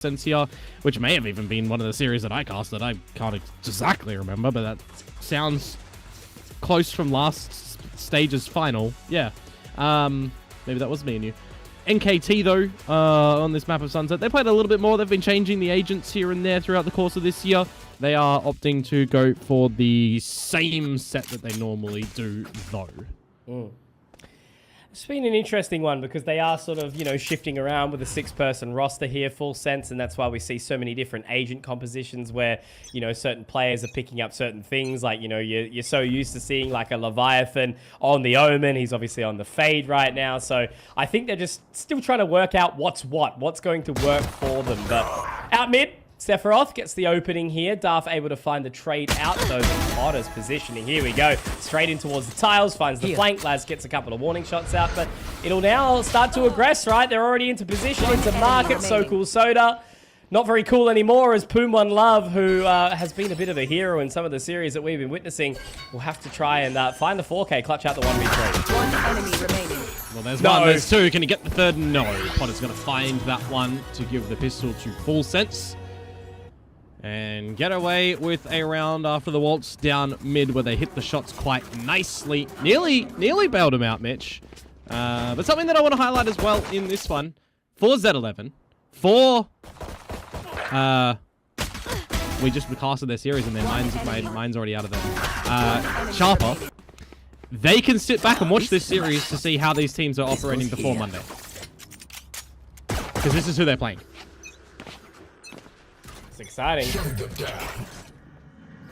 here, which may have even been one of the series that I cast that I can't exactly remember, but that sounds close from last stage's final. Yeah. Maybe that was me and you. NKT, though, on this map of Sunset, they played a little bit more. They've been changing the agents here and there throughout the course of this year. They are opting to go for the same set that they normally do, though. It's been an interesting one because they are sort of, shifting around with a 6-person roster here, full sense, and that's why we see so many different agent compositions where, certain players are picking up certain things. Like, you're so used to seeing like a Leviathan on the Omen. He's obviously on the Fade right now. So I think they're just still trying to work out what's going to work for them. But out mid, Sephiroth gets the opening here. Darth able to find the trade out, though. Potter's positioning. Here we go. Straight in towards the tiles. Finds the flank. Laz gets a couple of warning shots out, but it'll now start to aggress, right? They're already into position, into market. So Cool Soda. Not very cool anymore as Poom1 Love, who has been a bit of a hero in some of the series that we've been witnessing, will have to try and find the 4K, clutch out the 1v3. One enemy remaining. Well, there's one, there's two. Can he get the third? No. Potter's going to find that one to give the pistol to Full Sense. And get away with a round after the waltz down mid where they hit the shots quite nicely. Nearly bailed him out, Mitch. But something that I want to highlight as well in this one, for Z11, we just recasted their series and their mine's already out of them. Sharper, they can sit back and watch this series to see how these teams are operating before Monday. Because this is who they're playing. Exciting. Shut them down.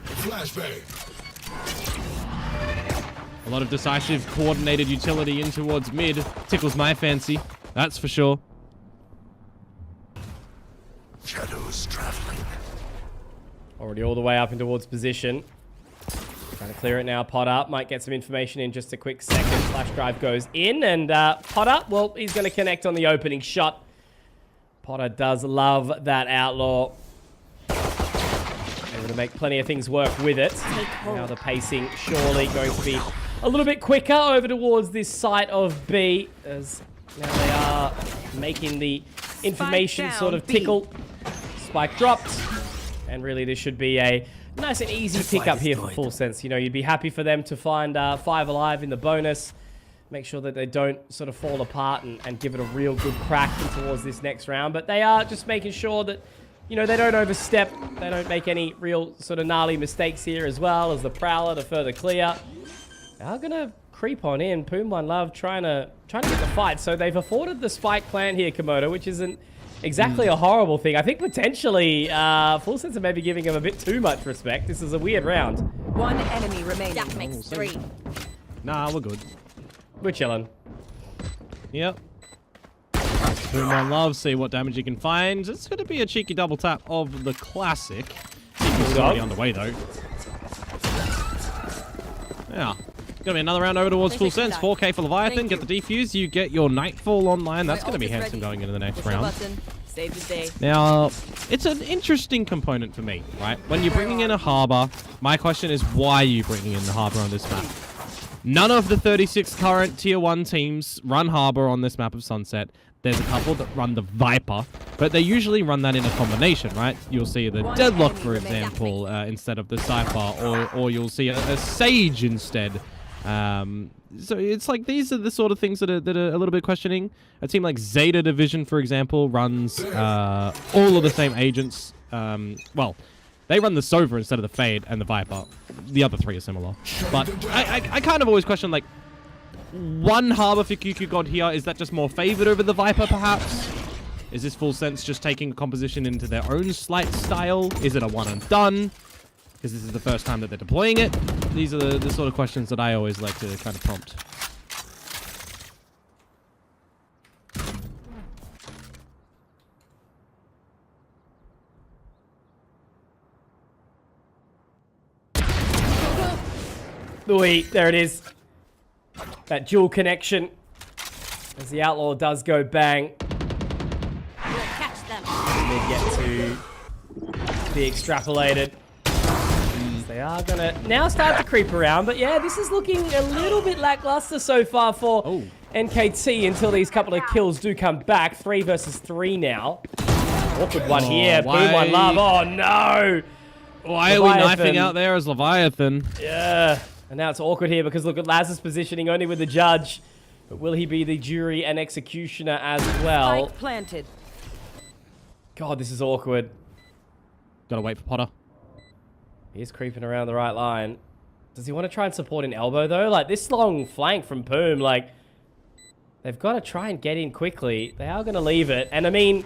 Flashbang. A lot of decisive, coordinated utility in towards mid. Tickles my fancy, that's for sure. Shadows traveling. Already all the way up and towards position. Trying to clear it now. Potter might get some information in just a quick second. Flash drive goes in, and Potter, well, he's going to connect on the opening shot. Potter does love that outlaw. Able to make plenty of things work with it. Now the pacing surely going to be a little bit quicker over towards this site of B, as now they are making the information sort of tickle. Spike dropped, and really this should be a nice and easy pick up here for Full Sense. You'd be happy for them to find 5 alive in the bonus. Make sure that they don't sort of fall apart and give it a real good crack towards this next round. But they are just making sure that they don't overstep. They don't make any real sort of gnarly mistakes here, as well as the Prowler to further clear. They are going to creep on in. Poom1 Love trying to get the fight. So they've afforded the Spike plant here, Komodo, which isn't exactly a horrible thing. I think potentially Full Sense are maybe giving him a bit too much respect. This is a weird round. One enemy remaining. That makes 3. Nah, we're good. We're chilling. Yep. Poom1 Love, see what damage you can find. It's going to be a cheeky double tap of the classic. It's already on the way, though. Yeah. Going to be another round over towards Full Sense. 4K for Leviathan. Get the defuse. You get your Nightfall online. That's going to be handsome going into the next round. Save the day. Now, it's an interesting component for me, right? When you're bringing in a Harbor, my question is, why are you bringing in the Harbor on this map? None of the 36 current Tier 1 teams run Harbor on this map of Sunset. There's a couple that run the Viper, but they usually run that in a combination, right? You'll see the Deadlock, for example, instead of the Cypher, or you'll see a Sage instead. So it's like these are the sort of things that are a little bit questioning. A team like Zeta Division, for example, runs all of the same agents. Well, they run the Sova instead of the Fade and the Viper. The other 3 are similar. But I kind of always question, like, one Harbor for QQ God here, is that just more favored over the Viper, perhaps? Is this Full Sense just taking a composition into their own slight style? Is it a one and done? Because this is the first time that they're deploying it? These are the sort of questions that I always like to kind of prompt. Wait, there it is. That dual connection. As the Outlaw does go bang. We'll catch them. They get to be extrapolated. They are going to now start to creep around. But yeah, this is looking a little bit lackluster so far for NKT until these couple of kills do come back. 3 versus 3 now. Awkward one here. why- Boom, one love. Oh, no. Why are we Leviathan. knifing out there as Leviathan? Yeah. And now it's awkward here because look at Laz's positioning only with the judge. But will he be the jury and executioner as well? Spike planted. God, this is awkward. Gotta wait for Potter. He's creeping around the right line. Does he want to try and support an elbow, though? Like, this long flank from Poom, like, they've got to try and get in quickly. They are going to leave it. And, I mean,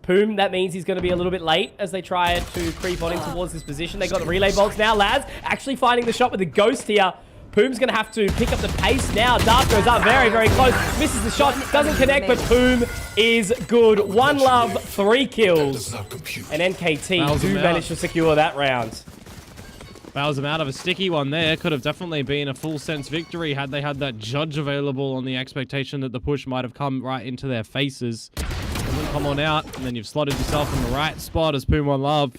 Poom, that means he's going to be a little bit late as they try to creep on him towards this position. They got the relay bolts now. Laz actually finding the shot with the ghost here. Poom's going to have to pick up the pace now. Darth goes up very, very close. Misses the shot. Doesn't connect, but Poom is good. 1 love, 3 kills. Does not compute. And NKT Fouls do him out. manage to secure that round. Bows him out of a sticky one there. Could have definitely been a full sense victory had they had that judge available on the expectation that the push might have come right into their faces. Doesn't come on out, and then you've slotted yourself in the right spot as Poom One Love.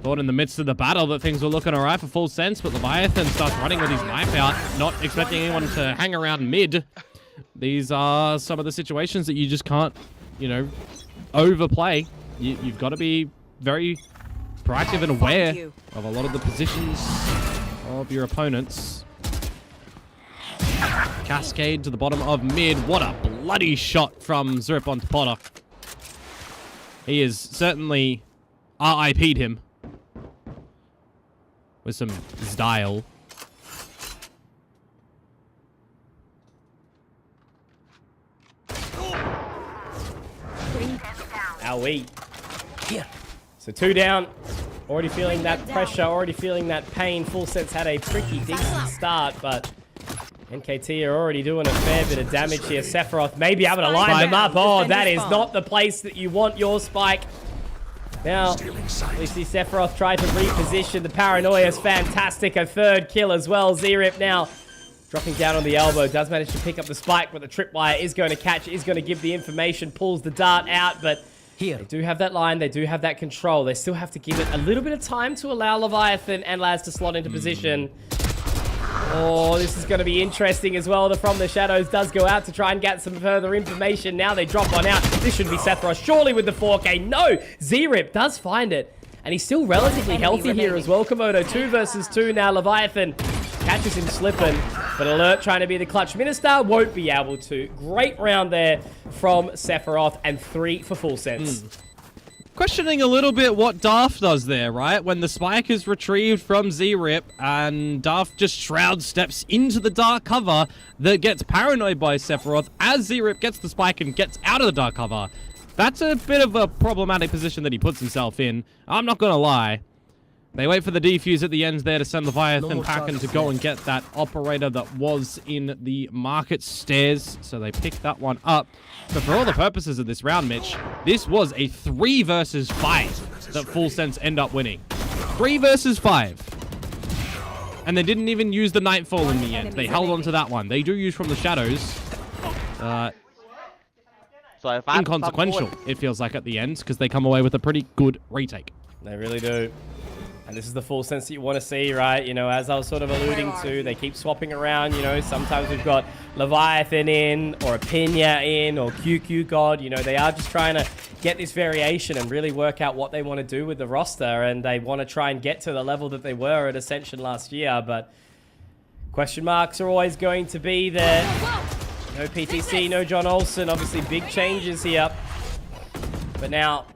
Thought in the midst of the battle that things were looking alright for full sense, but Leviathan starts running with his knife out, not expecting anyone to hang around mid. These are some of the situations that you just can't, you know, overplay. You've got to be very proactive and aware of a lot of the positions of your opponents. Cascade to the bottom of mid. What a bloody shot from Zrip onto Potter. He is certainly RIP'd him with some style. Owie. Here. So 2 down. Already feeling that pressure, already feeling that pain. Full Sense had a pretty decent start, but NKT are already doing a fair bit of damage here. Sephiroth may be able to line them up. Oh, that is not the place that you want your spike. Now, we see Sephiroth try to reposition. The paranoia is fantastic. A 3rd kill as well. Zrip now dropping down on the elbow. Does manage to pick up the spike, but the tripwire is going to catch. Is going to give the information. Pulls the dart out, but they do have that line. They do have that control. They still have to give it a little bit of time to allow Leviathan and Laz to slot into position. Oh, this is going to be interesting as well. The From the Shadows does go out to try and get some further information. Now they drop one out. This should be Sephiroth, surely with the 4K. No! Zrip does find it. And he's still relatively healthy here as well. Komodo, 2 versus 2 now. Leviathan catches him slipping. But Alert trying to be the clutch minister won't be able to. Great round there from Sephiroth and 3 for Full Sense. Questioning a little bit what Darth does there, right? When the spike is retrieved from Zrip and Darth just shroud steps into the dark cover that gets paranoid by Sephiroth as Zrip gets the spike and gets out of the dark cover. That's a bit of a problematic position that he puts himself in. I'm not gonna lie. They wait for the defuse at the end there to send Leviathan packing to go and get that operator that was in the market stairs. So they pick that one up. But for all the purposes of this round, Mitch, this was a 3 versus 5 that Full Sense end up winning. 3 versus 5. And they didn't even use the Nightfall in the end. They held on to that one. They do use From the Shadows. So if I Inconsequential, it feels like at the end, because they come away with a pretty good retake. They really do. And this is the Full Sense that you want to see, right? You know, as I was sort of alluding to, they keep swapping around. You know, sometimes we've got Leviathan in, or a Pena in, or QQ God. You know, they are just trying to get this variation and really work out what they want to do with the roster. And they want to try and get to the level that they were at Ascension last year. But question marks are always going to be there. No PTC, no John Olsen. Obviously, big changes here. But now,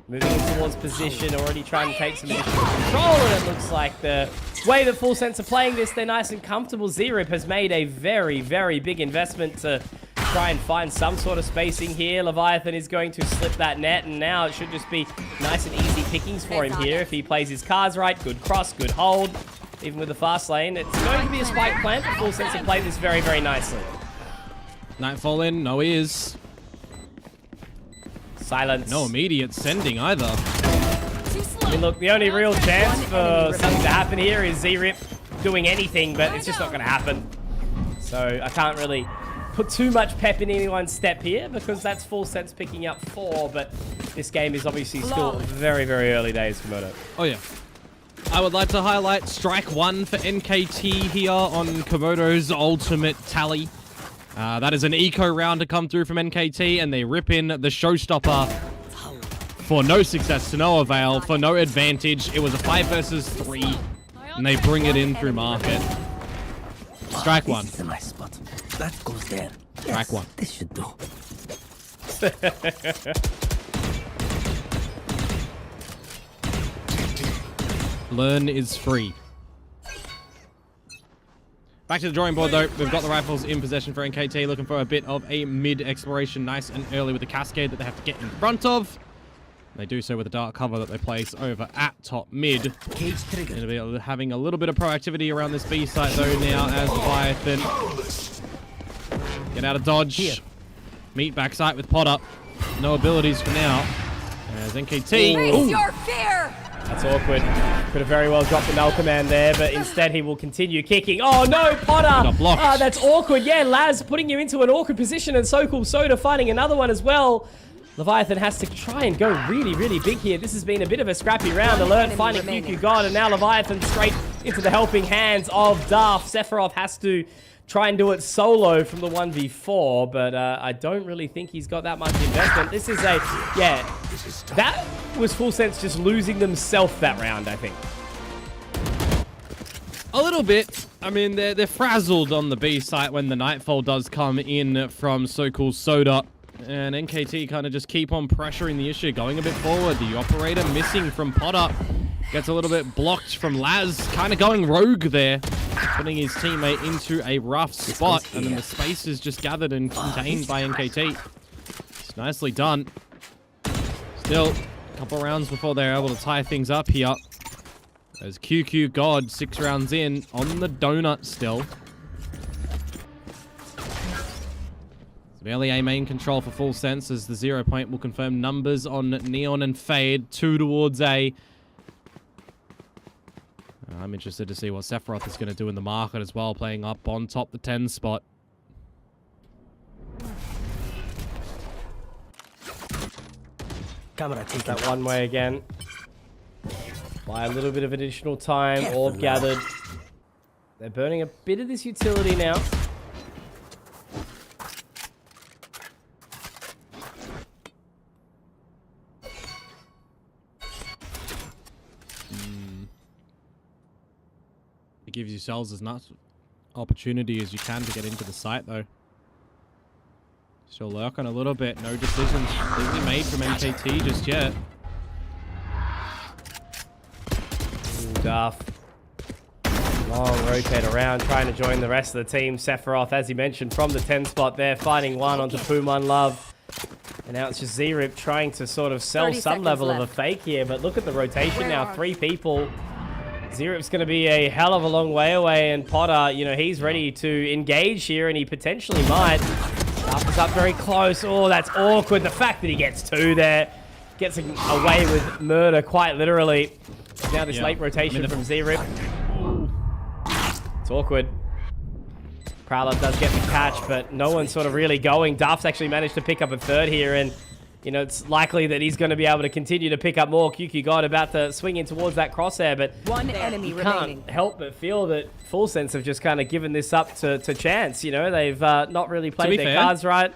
moving in towards position, already trying to take some additional control, and it looks like the way that Full Sense are playing this, they're nice and comfortable. Zrip has made a very, very big investment to try and find some sort of spacing here. Leviathan is going to slip that net, and now it should just be nice and easy pickings for him here if he plays his cards right. Good cross, good hold. Even with the fast lane, it's going to be a spike plant, but Full Sense have played this very, very nicely. Nightfall in, no ears. Silence. No immediate sending either. I mean, look, the only real chance for something to happen here is Zrip doing anything, but it's just not going to happen. So I can't really put too much pep in anyone's step here because that's Full Sense picking up 4, but this game is obviously still very, very early days for Moto. Oh, yeah. I would like to highlight strike 1 for NKT here on Komodo's ultimate tally. That is an eco round to come through from NKT, and they rip in the showstopper for no success, to no avail, for no advantage. It was a 5 versus 3, and they bring it in through market. Strike one. This is a nice spot. That goes there. Strike one. This should do. Learn is free. Back to the drawing board, though. We've got the rifles in possession for NKT, looking for a bit of a mid-exploration, nice and early with the cascade that they have to get in front of. They do so with a dark cover that they place over at top mid. Cage trigger. Going to be having a little bit of proactivity around this B site, though, now as Leviathan get out of dodge. Here. Meet back site with Potter. No abilities for now. As NKT. Face your fear! That's awkward. Could have very well dropped the null command there, but instead he will continue kicking. Oh no, Potter! Got blocked. Ah, that's awkward. Yeah, Laz putting you into an awkward position, and So Cool Soda finding another one as well. Leviathan has to try and go really, really big here. This has been a bit of a scrappy round. Alert finding QQ God, and now Leviathan straight into the helping hands of Darth. Sephiroth has to try and do it solo from the 1v4, but I don't really think he's got that much investment. This is a, yeah, that was Full Sense just losing themselves that round, I think. A little bit. I mean, they're frazzled on the B site when the Nightfall does come in from So Cool Soda. And NKT kind of just keep on pressuring the issue, going a bit forward. The operator missing from Potter. Gets a little bit blocked from Laz, kind of going rogue there, putting his teammate into a rough spot, and then the space is just gathered and contained by NKT. It's nicely done. Still, a couple rounds before they're able to tie things up here. As QQ God, 6 rounds in, on the donut still. It's barely a main control for Full Sense, as the 0 point will confirm numbers on Neon and Fade, 2 towards A. I'm interested to see what Sephiroth is going to do in the market as well, playing up on top the 10 spot. Camera take That one way again. By a little bit of additional time, orb gathered. They're burning a bit of this utility now. It gives yourselves as much opportunity as you can to get into the site, though. Still lurking a little bit. No decisions completely made from NKT just yet. Duff. Long rotate around, trying to join the rest of the team. Sephiroth, as you mentioned, from the 10 spot there, fighting one onto Puman Love. And now it's just Z-Rip trying to sort of sell 30 some level of a left. fake here. But look at the rotation now. 3 people. Z-Rip's going to be a hell of a long way away. And Potter, you know, he's ready to engage here, and he potentially might. Duff is up very close. Oh, that's awkward. The fact that he gets 2 there. Gets away with murder, quite literally. Now this late rotation from Z-Rip. It's awkward. Prowler does get the catch, but no one's sort of really going. Duff's actually managed to pick up a 3rd here, and you know, it's likely that he's going to be able to continue to pick up more. QQ God about to swing in towards that crosshair, but One enemy you remaining. can't help but feel that Full Sense have just kind of given this up to chance. You know, they've not really played their cards right.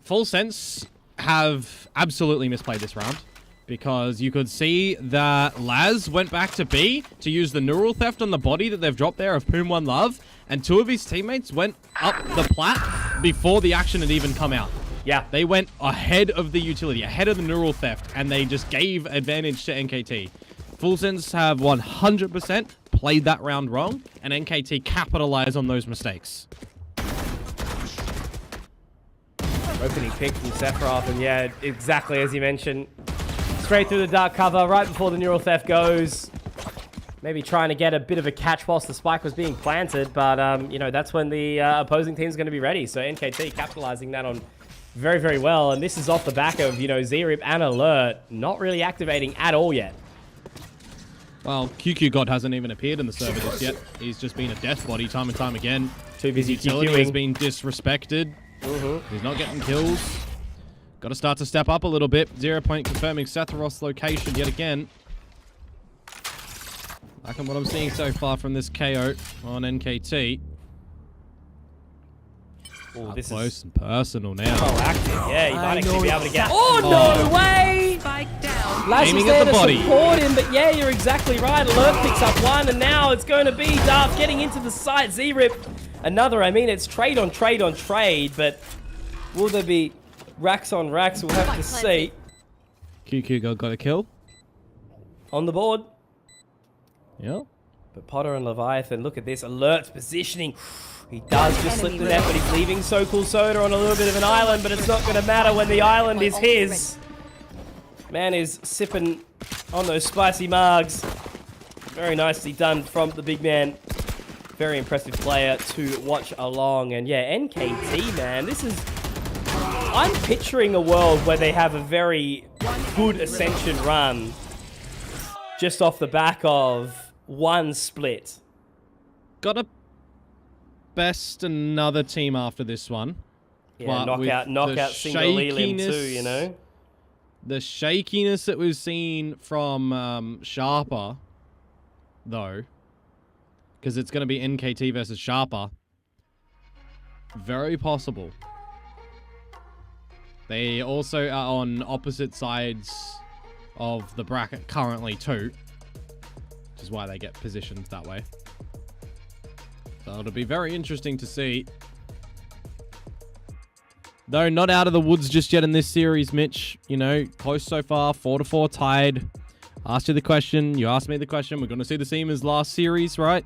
Full Sense have absolutely misplayed this round, because you could see that Laz went back to B to use the neural theft on the body that they've dropped there of Poom One Love, and 2 of his teammates went up the plat before the action had even come out. Yeah. They went ahead of the utility, ahead of the neural theft, and they just gave advantage to NKT. Full Sense have 100% played that round wrong, and NKT capitalize on those mistakes. Opening pick from Sephiroth, and yeah, exactly as you mentioned. Straight through the dark cover, right before the neural theft goes. Maybe trying to get a bit of a catch whilst the spike was being planted, but, you know, that's when the opposing team's going to be ready. So NKT capitalizing that on very, very well. And this is off the back of, you know, Z-Rip and Alert not really activating at all yet. Well, QQ God hasn't even appeared in the server just yet. He's just been a death body time and time again. Too busy His utility has QQing. been disrespected. He's not getting kills. Got to start to step up a little bit. 0 point confirming Sephiroth's location yet again. Liking what I'm seeing so far from this KO on NKT. Ooh, Up this close is and personal now. proactive. Yeah, you might actually be able to get... Oh, no way! Laz is Aiming there at the to body. support him, but yeah, you're exactly right. Alert picks up one, and now it's going to be Darth getting into the site. Z-Rip, another. I mean, it's trade on trade on trade, but will there be racks on racks? We'll have to see. QQ got a kill. On the board. Yep. But Potter and Leviathan, look at this. Alert's positioning. He does just slip the net, but he's leaving So Cool Soda on a little bit of an island, but it's not going to matter when the island is his. Man is sipping on those spicy margs. Very nicely done from the big man. Very impressive player to watch along. And yeah, NKT, man, this is... I'm picturing a world where they have a very good Ascension run just off the back of one split. Gotta best another team after this one. Yeah, But with knockout the single Elim too, shakiness- you know? The shakiness that we've seen from Sharper, though, because it's going to be NKT versus Sharper, very possible. They also are on opposite sides of the bracket currently too, which is why they get positioned that way. So it'll be very interesting to see. Though not out of the woods just yet in this series, Mitch. You know, close so far, 4-4 tied. Asked you the question, you asked me the question. We're going to see the same as last series, right?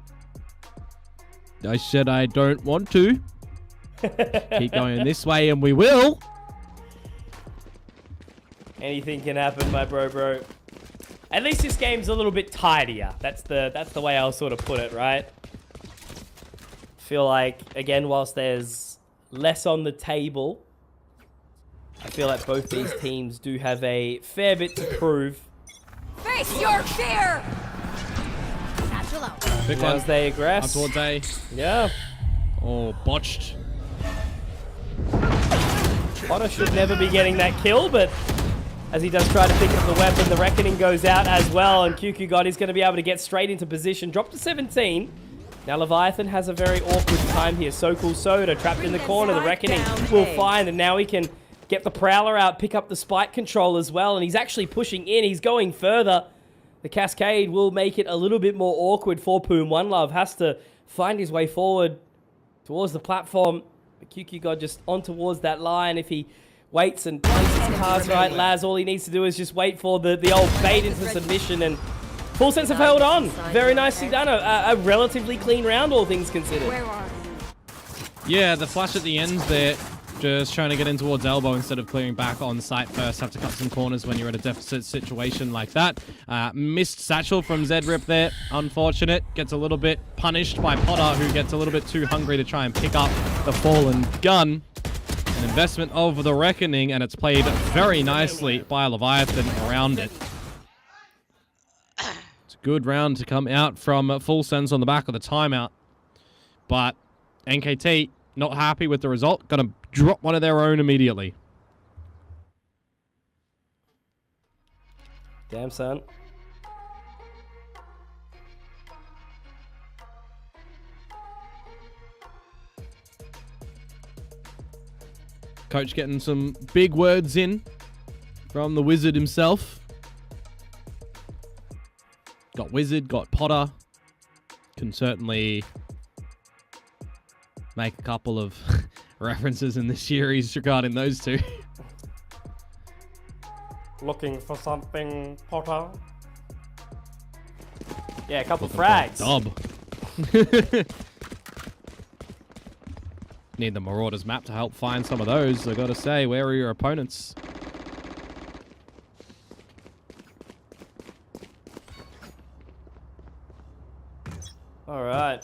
I said I don't want to. Keep going this way and we will. Anything can happen, my bro. At least this game's a little bit tidier. That's the way I'll sort of put it, right? Feel like, again, whilst there's less on the table, I feel like both these teams do have a fair bit to prove. Face your fear! Satchel out. Big one. As they Up aggress. towards A. Yeah. Oh, botched. Potter should never be getting that kill, but as he does try to pick up the weapon, the Reckoning goes out as well, and QQ God is going to be able to get straight into position. Drop to 17. Now Leviathan has a very awkward time here. So Cool Soda trapped in the corner. The Reckoning will find, and now he can get the Prowler out, pick up the Spike control as well, and he's actually pushing in. He's going further. The Cascade will make it a little bit more awkward for Poom. One Love has to find his way forward towards the platform. But QQ God just on towards that line. If he waits and plays his cards right, Laz, all he needs to do is just wait for the old bait into submission, and Full Sense have held on. Very nicely done. A relatively clean round, all things considered. Where are you? Yeah, the flash at the end there, just trying to get in towards elbow instead of clearing back on site first. Have to cut some corners when you're at a deficit situation like that. Missed satchel from Z-Rip there. Unfortunate. Gets a little bit punished by Potter, who gets a little bit too hungry to try and pick up the fallen gun. An investment of the Reckoning, and it's played very nicely by Leviathan around it. It's a good round to come out from Full Sense on the back of the timeout. But NKT, not happy with the result. Gonna drop one of their own immediately. Damn, son. Coach getting some big words in from the Wizard himself. Got Wizard, got Potter. Can certainly make a couple of references in this series regarding those two. Looking for something, Potter? Yeah, a couple frags. Dub. Need the Marauders map to help find some of those. I gotta say, where are your opponents? Alright.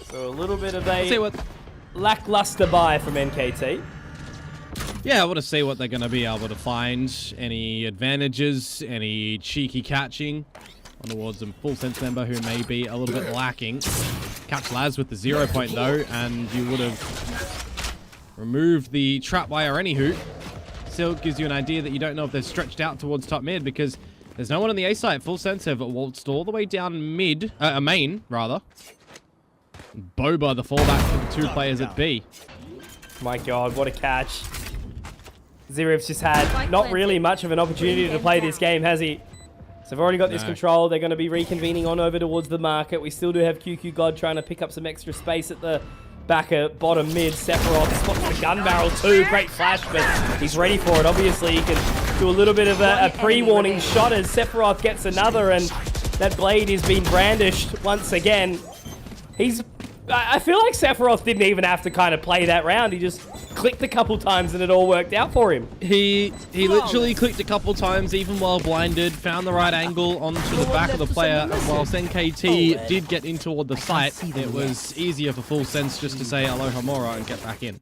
So a little bit of See a what? lackluster buy from NKT. Yeah, I want to see what they're going to be able to find. Any advantages, any cheeky catching on towards a Full Sense member who may be a little bit lacking. Catch Laz with the 0 point though, and you would have removed the trap wire anywho. Still gives you an idea that you don't know if they're stretched out towards top mid, because there's no one on the A site. Full Sense have waltzed all the way down mid, main rather. Boba the fallback for the two players at B. My god, what a catch. Zirip's just had not really much of an opportunity to play this game, has he? So they've already got this control. They're going to be reconvening on over towards the market. We still do have QQ God trying to pick up some extra space at the back of bottom mid. Sephiroth spots the gun barrel too. Great flash, but he's ready for it. Obviously, he can do a little bit of a pre-warning shot as Sephiroth gets another, and that blade is being brandished once again. I feel like Sephiroth didn't even have to kind of play that round. He just clicked a couple times and it all worked out for him. He literally clicked a couple times, even while blinded, found the right angle onto the back of the player, and whilst NKT did get in toward the site, it was easier for Full Sense just to say Aloha Mora and get back in.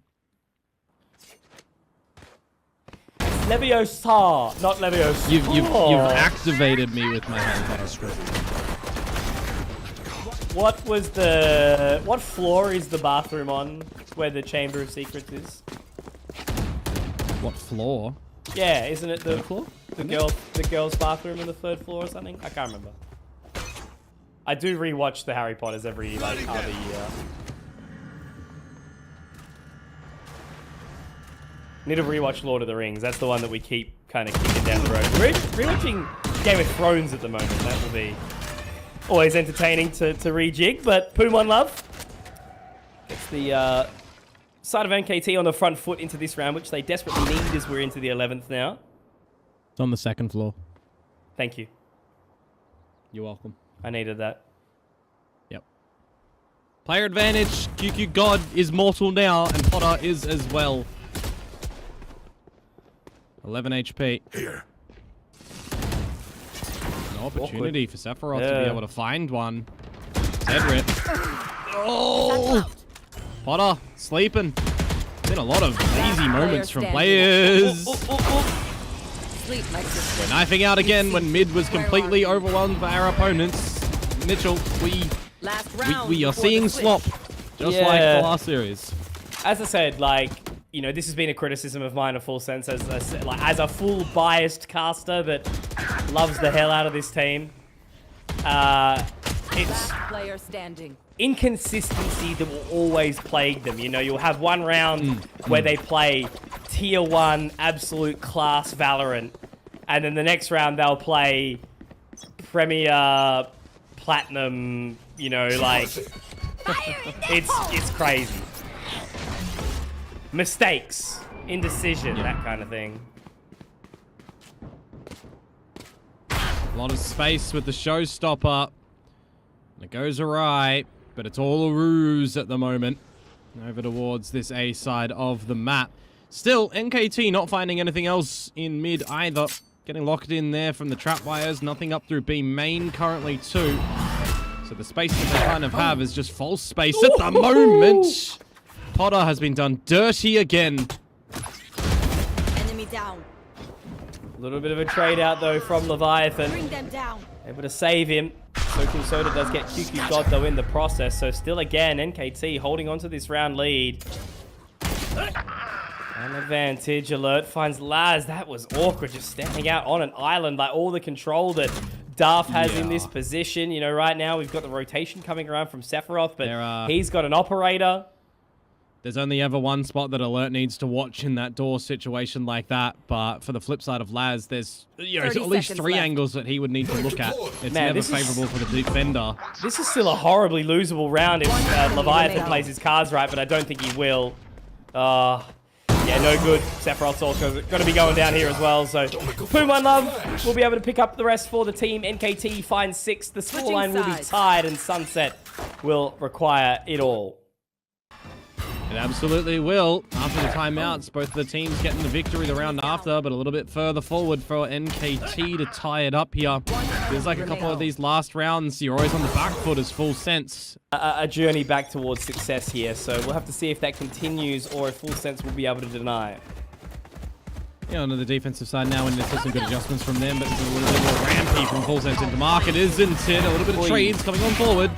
Leviosa, not Leviosa. You've activated me with my Harry Potter script. What floor is the bathroom on where the Chamber of Secrets is? What floor? Yeah, isn't it the floor? The girls' bathroom on the 3rd floor or something? I can't remember. I do rewatch the Harry Potters every like other year. Need to rewatch Lord of the Rings. That's the one that we keep kind of kicking down the road. We're rewatching Game of Thrones at the moment. That will be always entertaining to rejig, but Pumon Love gets the side of NKT on the front foot into this round, which they desperately need as we're into the 11th now. It's on the 2nd floor. Thank you. You're welcome. I needed that. Yep. Player advantage. QQ God is mortal now, and Potter is as well. 11 HP. Here. An opportunity for Sephiroth to be able to find one. Zedrip. Oh! Potter, sleeping. Been a lot of easy moments from players. Sleep, my sister. Knifing out again when mid was completely overwhelmed by our opponents. Mitchell, we are seeing slop, just like the last series. As I said, like, you know, this has been a criticism of mine of Full Sense as a full biased caster that loves the hell out of this team. It's Player standing. inconsistency that will always plague them. You know, you'll have one round where they play tier 1 absolute class Valorant, and then the next round they'll play Premier Platinum, you know, like it's crazy. Mistakes, indecision, that kind of thing. A lot of space with the showstopper. It goes awry, but it's all a ruse at the moment. Over towards this A side of the map. Still, NKT not finding anything else in mid either. Getting locked in there from the trap wires. Nothing up through B main currently too. So the space that they kind of have is just false space at the moment. Potter has been done dirty again. Enemy down. A little bit of a trade out though from Leviathan. Bring them down. Able to save him. Soku Soda does get QQ God though in the process. So still again, NKT holding on to this round lead. An advantage. Alert finds Laz. That was awkward, just standing out on an island. Like all the control that Darth has in this position. You know, right now we've got the rotation coming around from Sephiroth, but he's got an operator. There's only ever one spot that Alert needs to watch in that door situation like that, but for the flip side of Laz, there's at least 3 angles that he would need to look at. It's never favorable for the defender. This is still a horribly losable round if Leviathan plays his cards right, but I don't think he will. Yeah, no good. Sephiroth's also going to be going down here as well, so Pumon Love will be able to pick up the rest for the team. NKT finds 6. The scoreline will be tied, and Sunset will require it all. It absolutely will. After the timeouts, both of the teams getting the victory the round after, but a little bit further forward for NKT to tie it up here. There's like a couple of these last rounds, you're always on the back foot as Full Sense. A journey back towards success here, so we'll have to see if that continues or if Full Sense will be able to deny it. Yeah, on the defensive side now, and there's some good adjustments from them, but there's a little bit more rampy from Full Sense into market, isn't it? A little bit of trades coming on forward.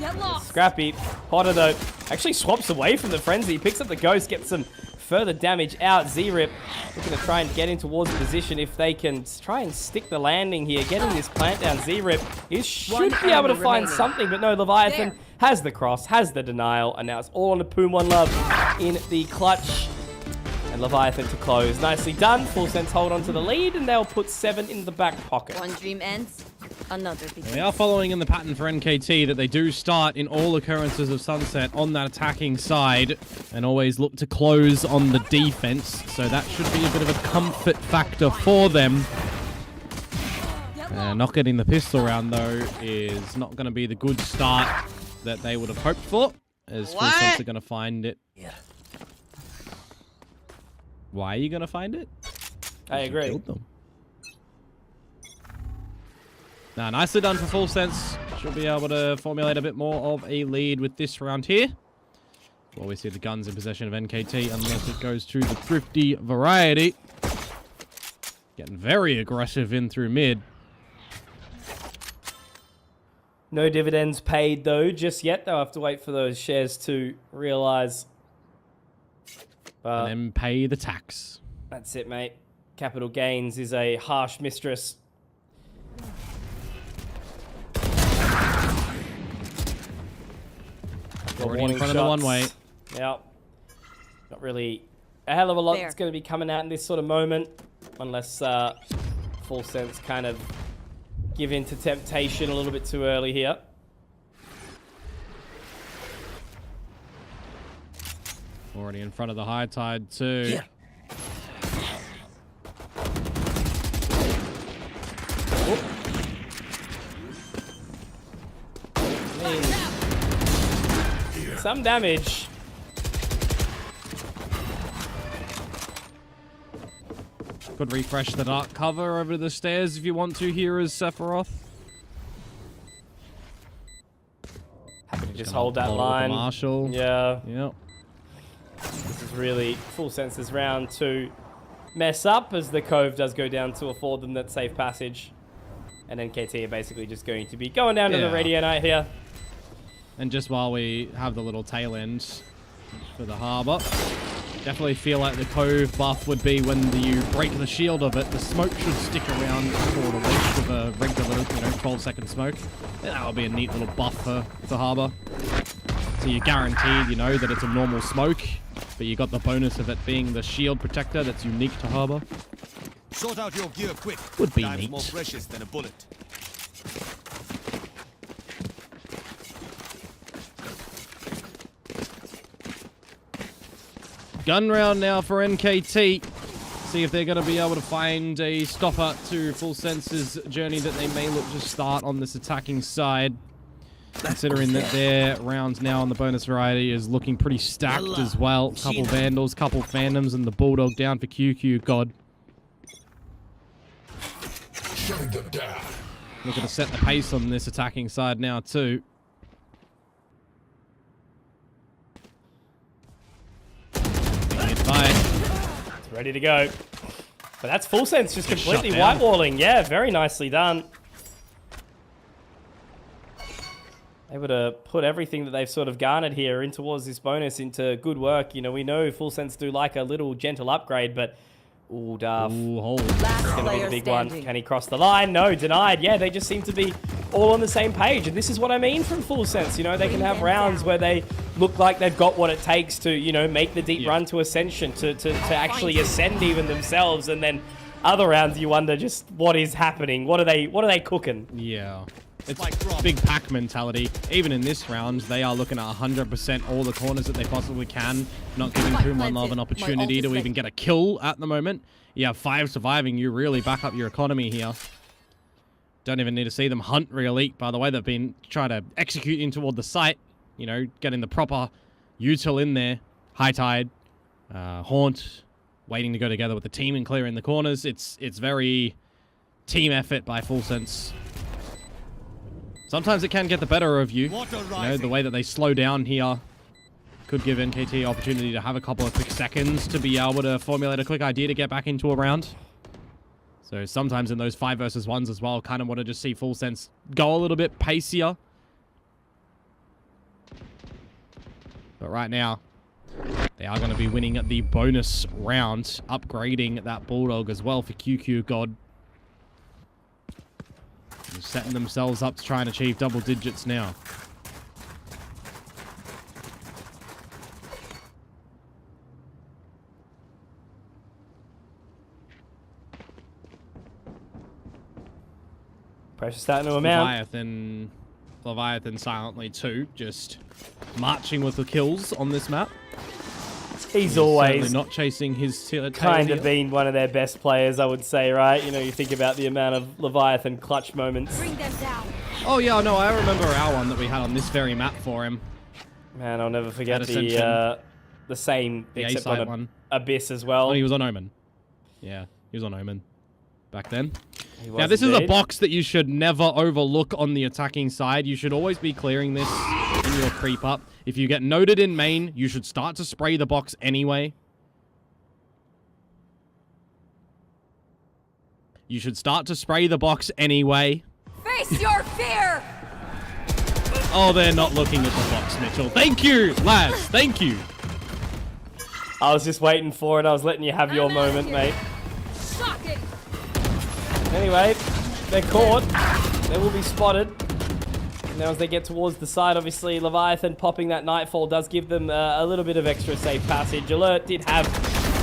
Scrappy. Potter, though, actually swaps away from the frenzy, picks up the ghost, gets some further damage out. Z-Rip looking to try and get in towards the position if they can try and stick the landing here. Getting this plant down, Z-Rip should be able to find something, but no, Leviathan has the cross, has the denial, and now it's all on to Pumon Love in the clutch. And Leviathan to close. Nicely done. Full Sense hold on to the lead, and they'll put 7 in the back pocket. One dream ends, another begins. They are following in the pattern for NKT that they do start in all occurrences of Sunset on that attacking side and always look to close on the defense. So that should be a bit of a comfort factor for them. Not getting the pistol round, though, is not going to be the good start that they would have hoped for, as Full Sense are going to find it. Here. Why are you going to find it? I agree. Killed them. Now, nicely done for Full Sense. Should be able to formulate a bit more of a lead with this round here. Well, we see the guns in possession of NKT, unless it goes to the thrifty variety. Getting very aggressive in through mid. No dividends paid, though, just yet. They'll have to wait for those shares to realize. And then pay the tax. That's it, mate. Capital gains is a harsh mistress. Already in front of the one-way. Yep. Not really a hell of a lot There. that's going to be coming out in this sort of moment. Unless Full Sense kind of give in to temptation a little bit too early here. Already in front of the high tide, too. Here. Some damage. Could refresh the dark cover over the stairs if you want to here as Sephiroth. Happy to just Gonna hold that hold with the line. Marshal. Yeah. Yep. This is really Full Sense's round to mess up, as the Cove does go down to afford them that safe passage. And NKT are basically just going to be going down to the Yeah. Radio Night here. And just while we have the little tail end for the harbour, definitely feel like the Cove buff would be when you break the shield of it, the smoke should stick around for the length of a regular, 12-second smoke. That would be a neat little buff for harbour. So you're guaranteed, that it's a normal smoke, but you got the bonus of it being the shield protector that's unique to harbour. Sort out your gear quick. Would be Time's neat. more precious than a bullet. Gun round now for NKT. See if they're going to be able to find a stopper to Full Sense's journey that they may look to start on this attacking side. Considering that their rounds now on the bonus variety is looking pretty stacked as well. Couple Vandals, couple Phantoms, and the Bulldog down for QQ God. Shutting them down. Looking to set the pace on this attacking side now too. It's ready to go. But that's Full Sense just completely shut down. whitewalling. Yeah, very nicely done. Able to put everything that they've sort of garnered here in towards this bonus into good work. We know Full Sense do like a little gentle upgrade, but ooh, Darth. Ooh, hold. Last Gonna be the player big one. standing. Can he cross the line? No, denied. Yeah, they just seem to be all on the same page. And this is what I mean from Full Sense. They can have rounds where they look like they've got what it takes to, make the deep run to Ascension, to actually ascend even themselves. And then other rounds you wonder just what is happening. What are they cooking? Yeah. It's big pack mentality. Even in this round, they are looking at 100% all the corners that they possibly can, not giving Toon One Love an opportunity to even get a kill at the moment. You have 5 surviving, you really back up your economy here. Don't even need to see them hunt really. By the way, they've been trying to execute in toward the site, getting the proper util in there. High Tide, Haunt, waiting to go together with the team and clearing the corners. It's very team effort by Full Sense. Sometimes it can get the better of you. The way that they slow down here could give NKT opportunity to have a couple of quick seconds to be able to formulate a quick idea to get back into a round. So sometimes in those 5 versus 1s as well, kind of want to just see Full Sense go a little bit pacier. But right now, they are going to be winning the bonus round, upgrading that Bulldog as well for QQ God. They're setting themselves up to try and achieve double digits now. Pressure starting to amount. Leviathan silently too, just marching with the kills on this map. He's always certainly not chasing his tail kind here. of been one of their best players, I would say, right? You know, you think about the amount of Leviathan clutch moments. Bring them down. Oh yeah, no, I remember our one that we had on this very map for him. Man, I'll never forget At Ascension. the same, The except A-site on one. Abyss as well. Oh, he was on Omen. Yeah, he was on Omen back then. He Now, was this is a indeed. box that you should never overlook on the attacking side. You should always be clearing this in your creep up. If you get noted in main, you should start to spray the box anyway. You should start to spray the box anyway. Face your fear. Oh, they're not looking at the box, Mitchell. Thank you, Laz. Thank you. I was just waiting for it. I was letting you have your I'm out moment, here. mate. Shocking. Anyway, they're caught. They will be spotted. Now as they get towards the side, obviously Leviathan popping that Nightfall does give them a little bit of extra safe passage. Alert did have,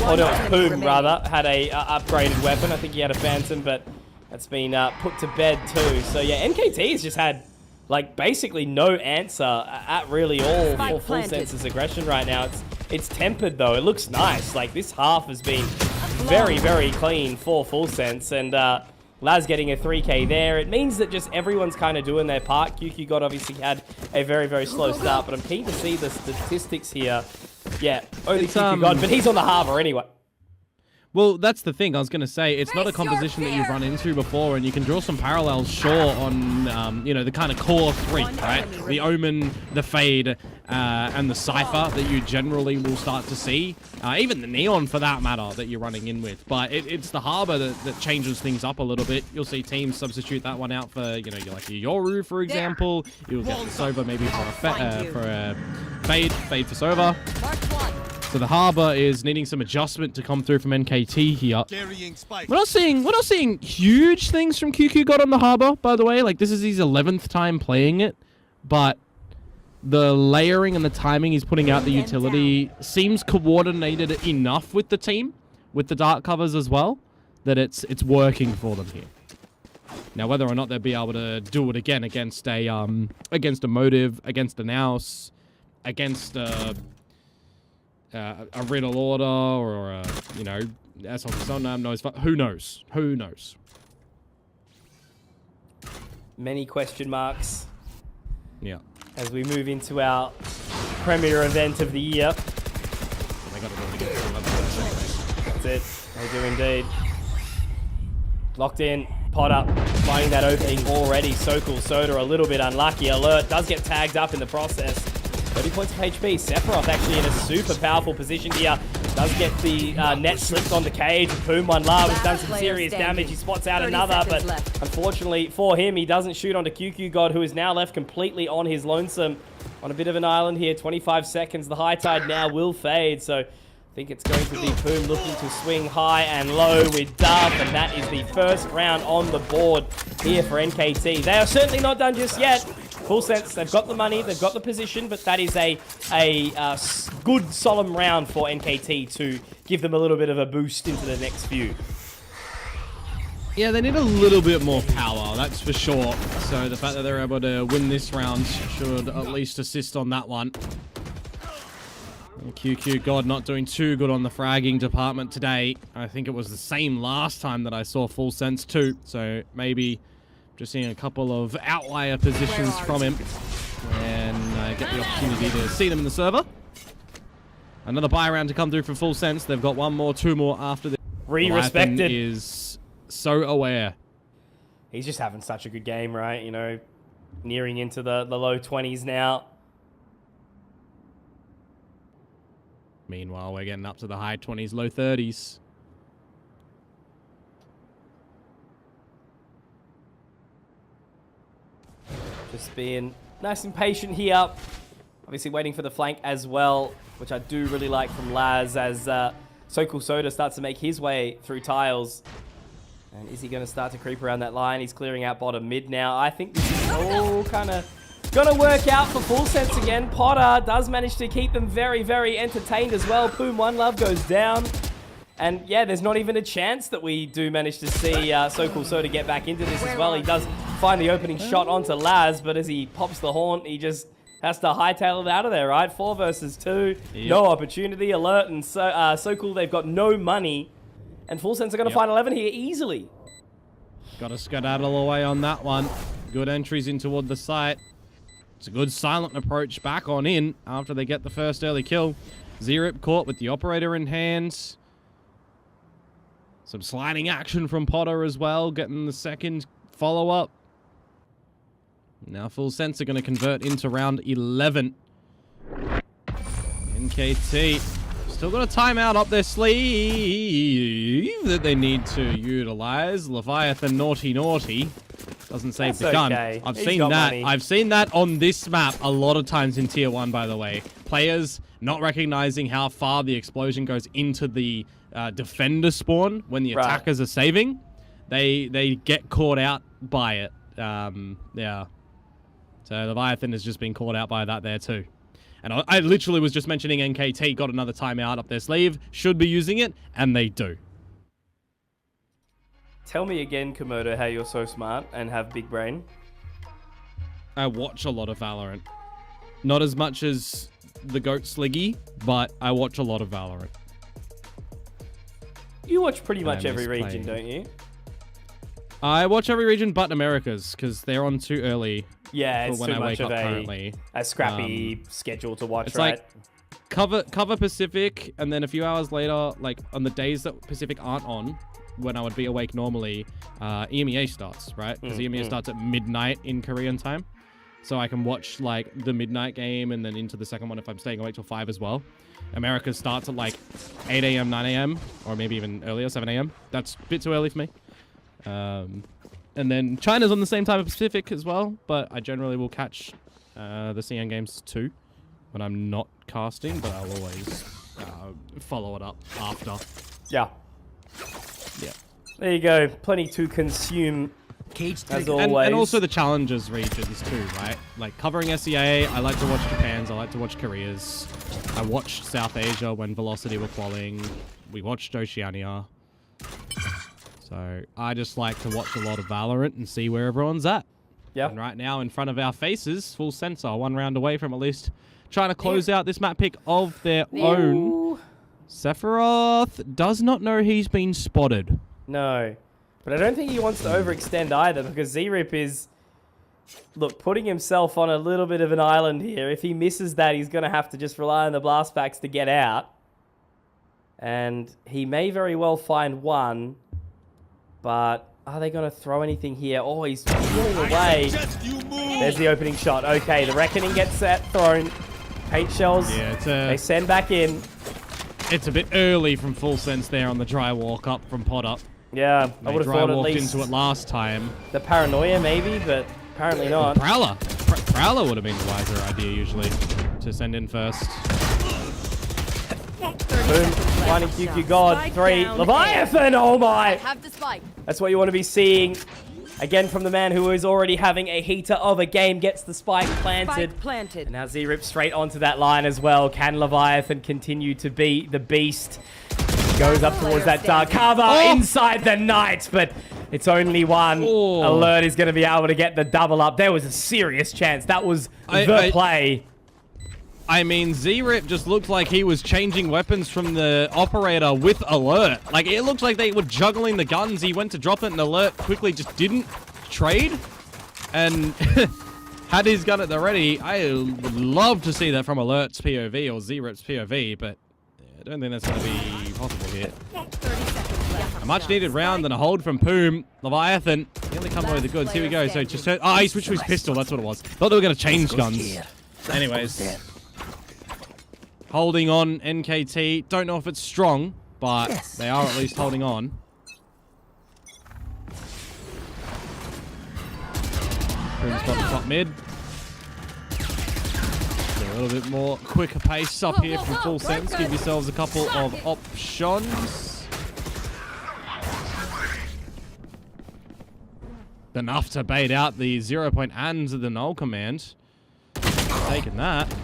or no, Boom rather, had a upgraded weapon. I think he had a Phantom, but that's been put to bed too. So yeah, NKT's just had like basically no answer at really all for Full Sense's aggression right now. It's tempered though. It looks nice. Like this half has been very, very clean for Full Sense, and Laz getting a 3k there. It means that just everyone's kind of doing their part. QQ God obviously had a very, very slow start, but I'm keen to see the statistics here. Yeah, only QQ God, but he's on the Harbor anyway. Well, that's the thing. I was going to say, it's not a composition that you've run into before, and you can draw some parallels, sure, on, you know, the kind of core three, right? The Omen, the Fade, and the Cypher that you generally will start to see. Even the Neon, for that matter, that you're running in with. But it's the Harbor that changes things up a little bit. You'll see teams substitute that one out for, you know, like a Yoru, for example. You'll get the Sova maybe for a Fade for Sova. Mark one. So the Harbor is needing some adjustment to come through from NKT here. Carrying spike. We're not seeing huge things from QQ God on the Harbor, by the way. Like, this is his 11th time playing it, but the layering and the timing he's putting out the utility seems coordinated enough with the team, with the dark covers as well, that it's working for them here. Now, whether or not they'll be able to do it again against a Motive, against a Naus, against a Riddle Order, or a, you know, who knows? Who knows? Many question marks Yeah. as we move into our premier event of the year. They got to do it again. That's it. They do indeed. Locked in. Potter finding that opening already. Sokol Soda a little bit unlucky. Alert does get tagged up in the process. 30 points of HP. Sephiroth actually in a super powerful position here. Does get the net slipped on the cage. Boom, one love has done some serious damage. He spots out another, but unfortunately for him, he doesn't shoot onto QQ God, who is now left completely on his lonesome on a bit of an island here. 25 seconds. The high tide now will fade, so I think it's going to be Boom looking to swing high and low with Dove, and that is the first round on the board here for NKT. They are certainly not done just yet. Full Sense, they've got the money, they've got the position, but that is a good, solemn round for NKT to give them a little bit of a boost into the next few. Yeah, they need a little bit more power, that's for sure. So the fact that they're able to win this round should at least assist on that one. And QQ God not doing too good on the fragging department today. I think it was the same last time that I saw Full Sense too, so maybe just seeing a couple of outlier positions from him, and get the opportunity to see them in the server. Another buy round to come through from Full Sense. They've got one more, two more after this. Respected is so aware. He's just having such a good game, right? You know, nearing into the low 20s now. Meanwhile, we're getting up to the high 20s, low 30s. Just being nice and patient here. Obviously waiting for the flank as well, which I do really like from Laz as Sokol Soda starts to make his way through tiles. And is he going to start to creep around that line? He's clearing out bottom mid now. I think this is all kind of going to work out for Full Sense again. Potter does manage to keep them very, very entertained as well. Boom, one love goes down. And yeah, there's not even a chance that we do manage to see Sokol Soda get back into this as well. He does find the opening shot onto Laz, but as he pops the horn, he just has to hightail it out of there, right? 4 versus 2. Yep. No opportunity. Alert and so cool. They've got no money. And Full Sense are going to find 11 here easily. Got to skedaddle away on that one. Good entries in toward the site. It's a good silent approach back on in after they get the first early kill. Zerip caught with the operator in hand. Some sliding action from Potter as well, getting the second follow-up. Now Full Sense are going to convert into round 11. NKT still got a timeout up their sleeve that they need to utilize. Leviathan naughty. Doesn't save the gun. Okay. I've He's seen got that. money. I've seen that on this map a lot of times in Tier 1, by the way. Players not recognizing how far the explosion goes into the defender spawn when the attackers are saving. They get caught out by it. Yeah. So Leviathan has just been caught out by that there too. And I literally was just mentioning NKT got another timeout up their sleeve. Should be using it, and they do. Tell me again, Komodo, how you're so smart and have big brain. I watch a lot of Valorant. Not as much as the GOAT Sliggy, but I watch a lot of Valorant. You watch pretty much I every miss region, playing. don't you? I watch every region but Americas, because they're on too early Yeah, for it's when too I much wake of up currently. a scrappy schedule to watch, It's right? like cover Pacific, and then a few hours later, like on the days that Pacific aren't on, when I would be awake normally, EMEA starts, right? Because EMEA starts at midnight in Korean time. So I can watch like the midnight game and then into the second one if I'm staying awake till 5 as well. America starts at like 8 a.m., 9 a.m., or maybe even earlier, 7 a.m. That's a bit too early for me. And then China's on the same time as Pacific as well, but I generally will catch the CN games too when I'm not casting, but I'll always follow it up after. Yeah. Yeah. There you go. Plenty to consume, Cage as trigger. always. And also the Challengers regions too, right? Like covering SEA, I like to watch Japan's, I like to watch Korea's. I watched South Asia when Velocity were qualing. We watched Oceania. So I just like to watch a lot of Valorant and see where everyone's at. Yeah. And right now in front of our faces, Full Sense are 1 round away from at least trying to close out this map pick of their own. Sephiroth does not know he's been spotted. No. But I don't think he wants to overextend either, because Z-Rip is, look, putting himself on a little bit of an island here. If he misses that, he's going to have to just rely on the blast packs to get out. And he may very well find one, but are they going to throw anything here? Oh, he's peeling away. There's the opening shot. Okay, the Reckoning gets thrown. Paint shells, Yeah, they send back in. it's a bit early from Full Sense there on the dry walk up from Potter. Yeah, I They would have dry thought at walked least into it last time. the paranoia maybe, but apparently not. Prowler. Prowler would have been the wiser idea usually to send in first. Boom, finding QQ God, Spike 3, down. Leviathan, oh my! Have the spike. That's what you want to be seeing. Again from the man who is already having a heater of a game, gets the spike planted. Spike planted. And now Z-Rip straight onto that line as well. Can Leviathan continue to be the beast? Goes up towards that dark cover inside the night, but it's only one. Oh. Alert is going to be able to get the double up. There was a serious chance. That was the play. I mean, Z-Rip just looked like he was changing weapons from the operator with Alert. Like, it looked like they were juggling the guns. He went to drop it and Alert quickly just didn't trade. And had his gun at the ready. I would love to see that from Alert's POV or Z-Rip's POV, but I don't think that's going to be possible here. 30 seconds left. A much needed round and a hold from Poom. Leviathan, he only come away with the goods. Here we go. So just oh, he switched to his pistol. That's what it was. Thought they were going to change guns. Anyways, holding on NKT. Don't know if it's strong, but they are at least holding on. Poom's got the top mid. A little bit more quicker pace up here from Full Sense. Give yourselves a couple of options. Enough to bait out the 0 point and the null command. Taking that.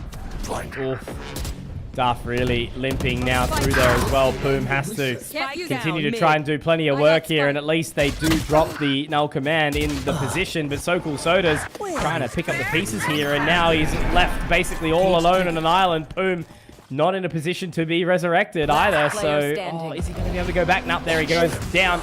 Oof. Duff really limping now through there as well. Boom has to Get you continue down, to try and do plenty of I work got here, spike. and at least they do drop the null command in the position, but So Cool Soda's trying to pick up the pieces here, and now he's left basically all alone on an island. Boom, not in a position to be resurrected either, so... player standing. Oh, is he going to be able to go back? Nope, there he goes, down.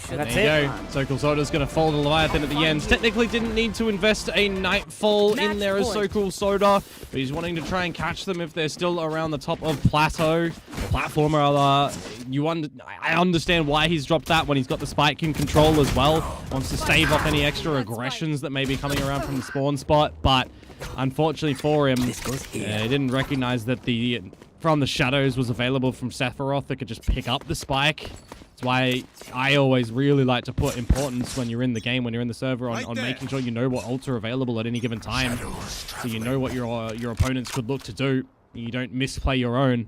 And that's There it. you go. So Cool Soda's going to fall to Leviathan at the end. Technically didn't need to invest a Nightfall in there as So Cool Soda, but he's wanting to try and catch them if they're still around the top of Plateau. Platform, rather. I understand why he's dropped that when he's got the spike in control as well. Wants to stave off any extra aggressions that may be coming around from the spawn spot, but unfortunately for him, he didn't recognize that the From the Shadows was available from Sephiroth that could just pick up the spike. That's why I always really like to put importance when you're in the game, when you're in the server, on making sure you know what ults are available at any given time, so you know what your opponents could look to do. You don't misplay your own.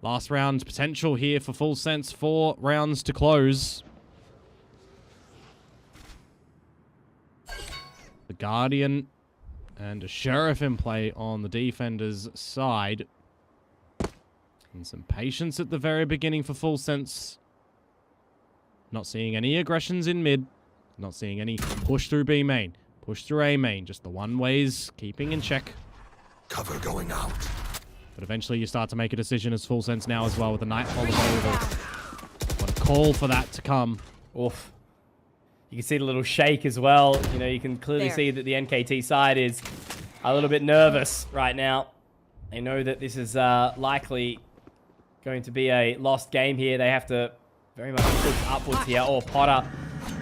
Last round potential here for Full Sense. 4 rounds to close. The Guardian and a Sheriff in play on the defender's side. And some patience at the very beginning for Full Sense. Not seeing any aggressions in mid. Not seeing any push through B main. Push through A main. Just the one ways keeping in check. Cover going out. But eventually you start to make a decision as Full Sense now as well with the Nightfall available. What a call for that to come. Oof. You can see the little shake as well. You know, you can clearly There. see that the NKT side is a little bit nervous right now. They know that this is likely going to be a lost game here. They have to very much push upwards here. Oh, Potter.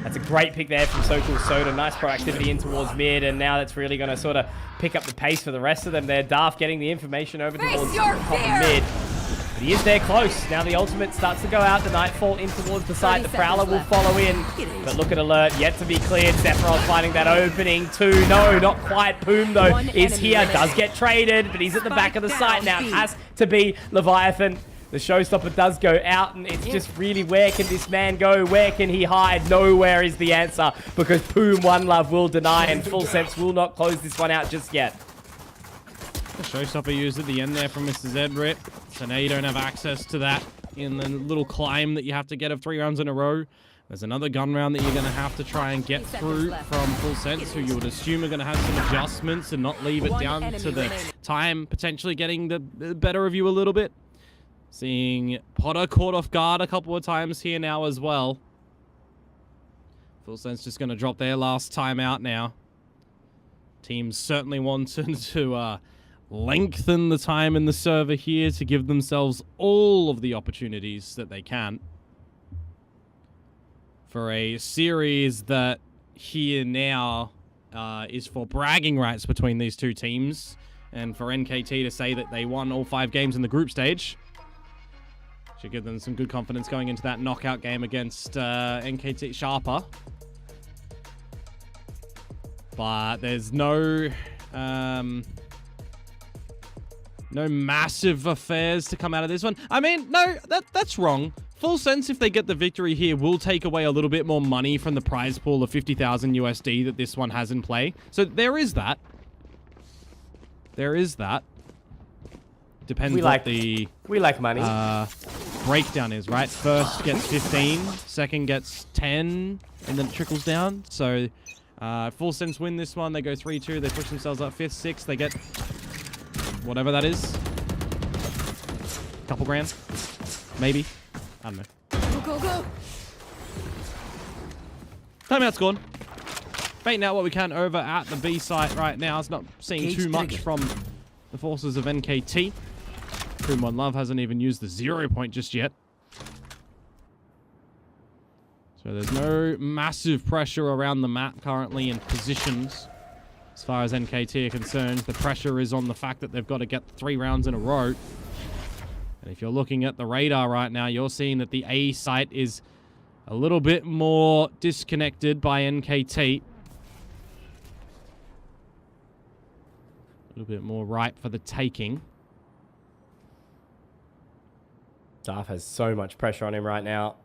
That's a great pick there from So Cool Soda. Nice proactivity in towards mid, and now that's really going to sort of pick up the pace for the rest of them there. Darth getting the information over Face towards the your top fear! of mid. But he is there close. Now the ultimate starts to go out. The Nightfall in towards the side. The 30 Prowler will seconds left. follow in. But look at Alert. Yet to be cleared. Sephiroth finding that opening. 2. No, not quite. Boom, though, One is enemy here. remaining. Does get traded, but he's at the back of the site now. It has to be Leviathan. The showstopper does go out, and it's just really, where can this man go? Where can he hide? Nowhere is the answer, because Boom One Love will deny, and Full Sense will not close this one out just yet. The showstopper used at the end there from Mr. Zedrit. So now you don't have access to that in the little climb that you have to get of 3 rounds in a row. There's another gun round that you're going to have to try and get 30 seconds through left. from Full Sense, who you would assume are going to have some adjustments and not leave it One down enemy to the remaining. time potentially getting the better of you a little bit. Seeing Potter caught off guard a couple of times here now as well. Full Sense just going to drop their last time out now. Teams certainly wanted to lengthen the time in the server here to give themselves all of the opportunities that they can for a series that here now is for bragging rights between these two teams, and for NKT to say that they won all 5 games in the group stage should give them some good confidence going into that knockout game against NKT Sharper. But there's no massive affairs to come out of this one. I mean, no, that's wrong. Full Sense, if they get the victory here, will take away a little bit more money from the prize pool of 50,000 USD that this one has in play. So there is that. There is that. Depends We what like- the We like money. breakdown is, right? First gets 15, second gets 10, and then it trickles down. So Full Sense win this one. They go 3-2. They push themselves up 5th, 6th. They get whatever that is. Couple grand. Maybe. I don't know. Go, go, go. Timeout's gone. Baiting out what we can over at the B site right now. It's not seeing Cage too much triggered. from the forces of NKT. Boom One Love hasn't even used the 0 point just yet. So there's no massive pressure around the map currently in positions. As far as NKT are concerned, the pressure is on the fact that they've got to get 3 rounds in a row. And if you're looking at the radar right now, you're seeing that the A site is a little bit more disconnected by NKT. A little bit more ripe for the taking. Darth has so much pressure on him right now.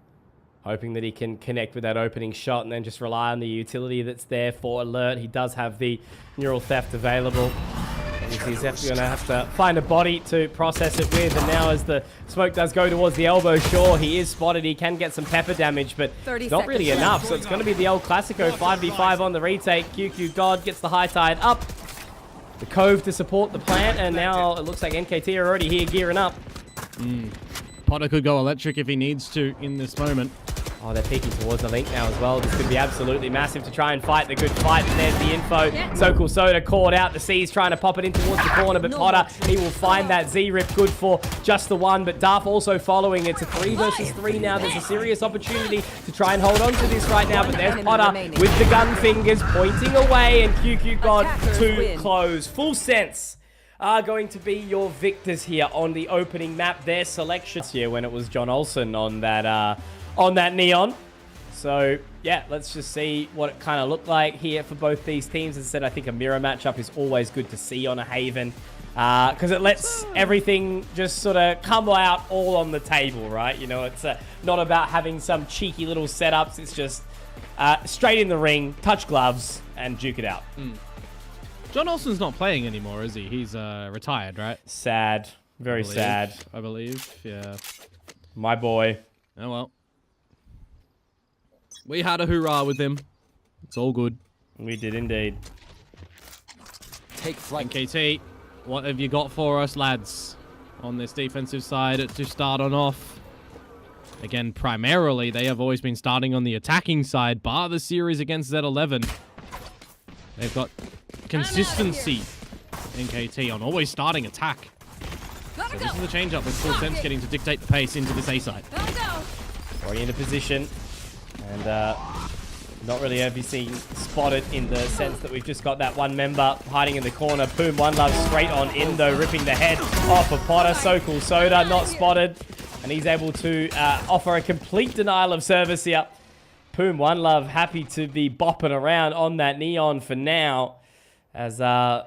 hoping that he can connect with that opening shot and then just rely on the utility that's there for alert. He does have the neural theft available. He's definitely going to have to find a body to process it with. And now as the smoke does go towards the elbow, sure, he is spotted. He can get some pepper damage, but 30 not really seconds enough. left. So it's going to be the El Clasico 5v5 on the retake. QQ God gets the high tide up. The Cove to support the plant. And now it looks like NKT are already here gearing up. Potter could go electric if he needs to in this moment. Oh, they're peeking towards the link now as well. This could be absolutely massive to try and fight the good fight. But there's the info. So Cool Soda caught out. The C's trying to pop it in towards the corner, but Potter, he will find that Z-Rip. Good for just the one, but Darth also following. It's a 3 versus 3 now. There's a serious opportunity to try and hold on to this right now, but there's Potter with the gun fingers pointing away, and QQ God too close. Full Sense are going to be your victors here on the opening map. Their selections here when it was John Olsen on that Neon. So, yeah, let's just see what it kind of looked like here for both these teams. As I said, I think a mirror matchup is always good to see on a Haven because it lets everything just sort of come out all on the table, right? You know, it's not about having some cheeky little setups. It's just straight in the ring, touch gloves, and juke it out. John Olsen's not playing anymore, is he? He's retired, right? Sad. Very sad. I believe, yeah. My boy. Oh, well. We had a hoorah with him. It's all good. We did indeed. Take flight. NKT, what have you got for us, lads? On this defensive side to start on off. Again, primarily, they have always been starting on the attacking side, bar the series against Z11. They've got consistency, NKT, on always starting attack. So this is the change-up with Full Sense getting to dictate the pace into this A side. Going into position. And not really have you seen spotted in the sense that we've just got that one member hiding in the corner. Boom, One Love straight on in though, ripping the head off of Potter. So Cool Soda, not spotted. And he's able to offer a complete denial of service here. Boom, One Love happy to be bopping around on that Neon for now. As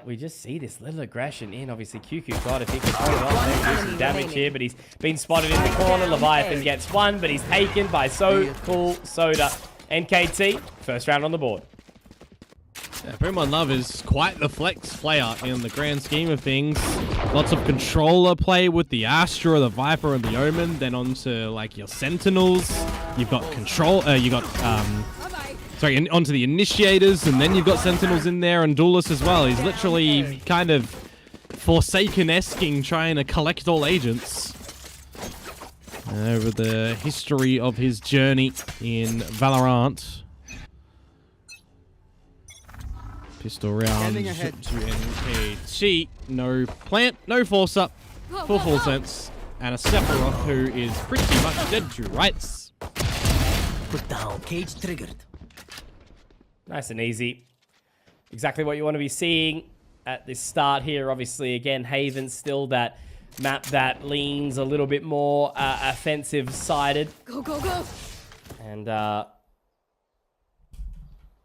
we just see this little aggression in, obviously, QQ God, if he can hold it on, there do some damage here, but he's been spotted in the corner. Leviathan gets one, but he's taken by So Cool Soda. NKT, first round on the board. Yeah, Boom One Love is quite the flex player in the grand scheme of things. Lots of controller play with the Astra, the Viper, and the Omen. Then onto like your Sentinels. You've got control. Onto the Initiators, and then you've got Sentinels in there and Duelists as well. He's literally kind of Forsaken-esking, trying to collect all agents. Over the history of his journey in Valorant. Pistol round to NKT. No plant, no force up, full sense. And a Sephiroth who is pretty much dead to rights. Put down. Cage triggered. Nice and easy. Exactly what you want to be seeing at this start here. Obviously, again, Haven's still that map that leans a little bit more offensive-sided. Go, go, go. And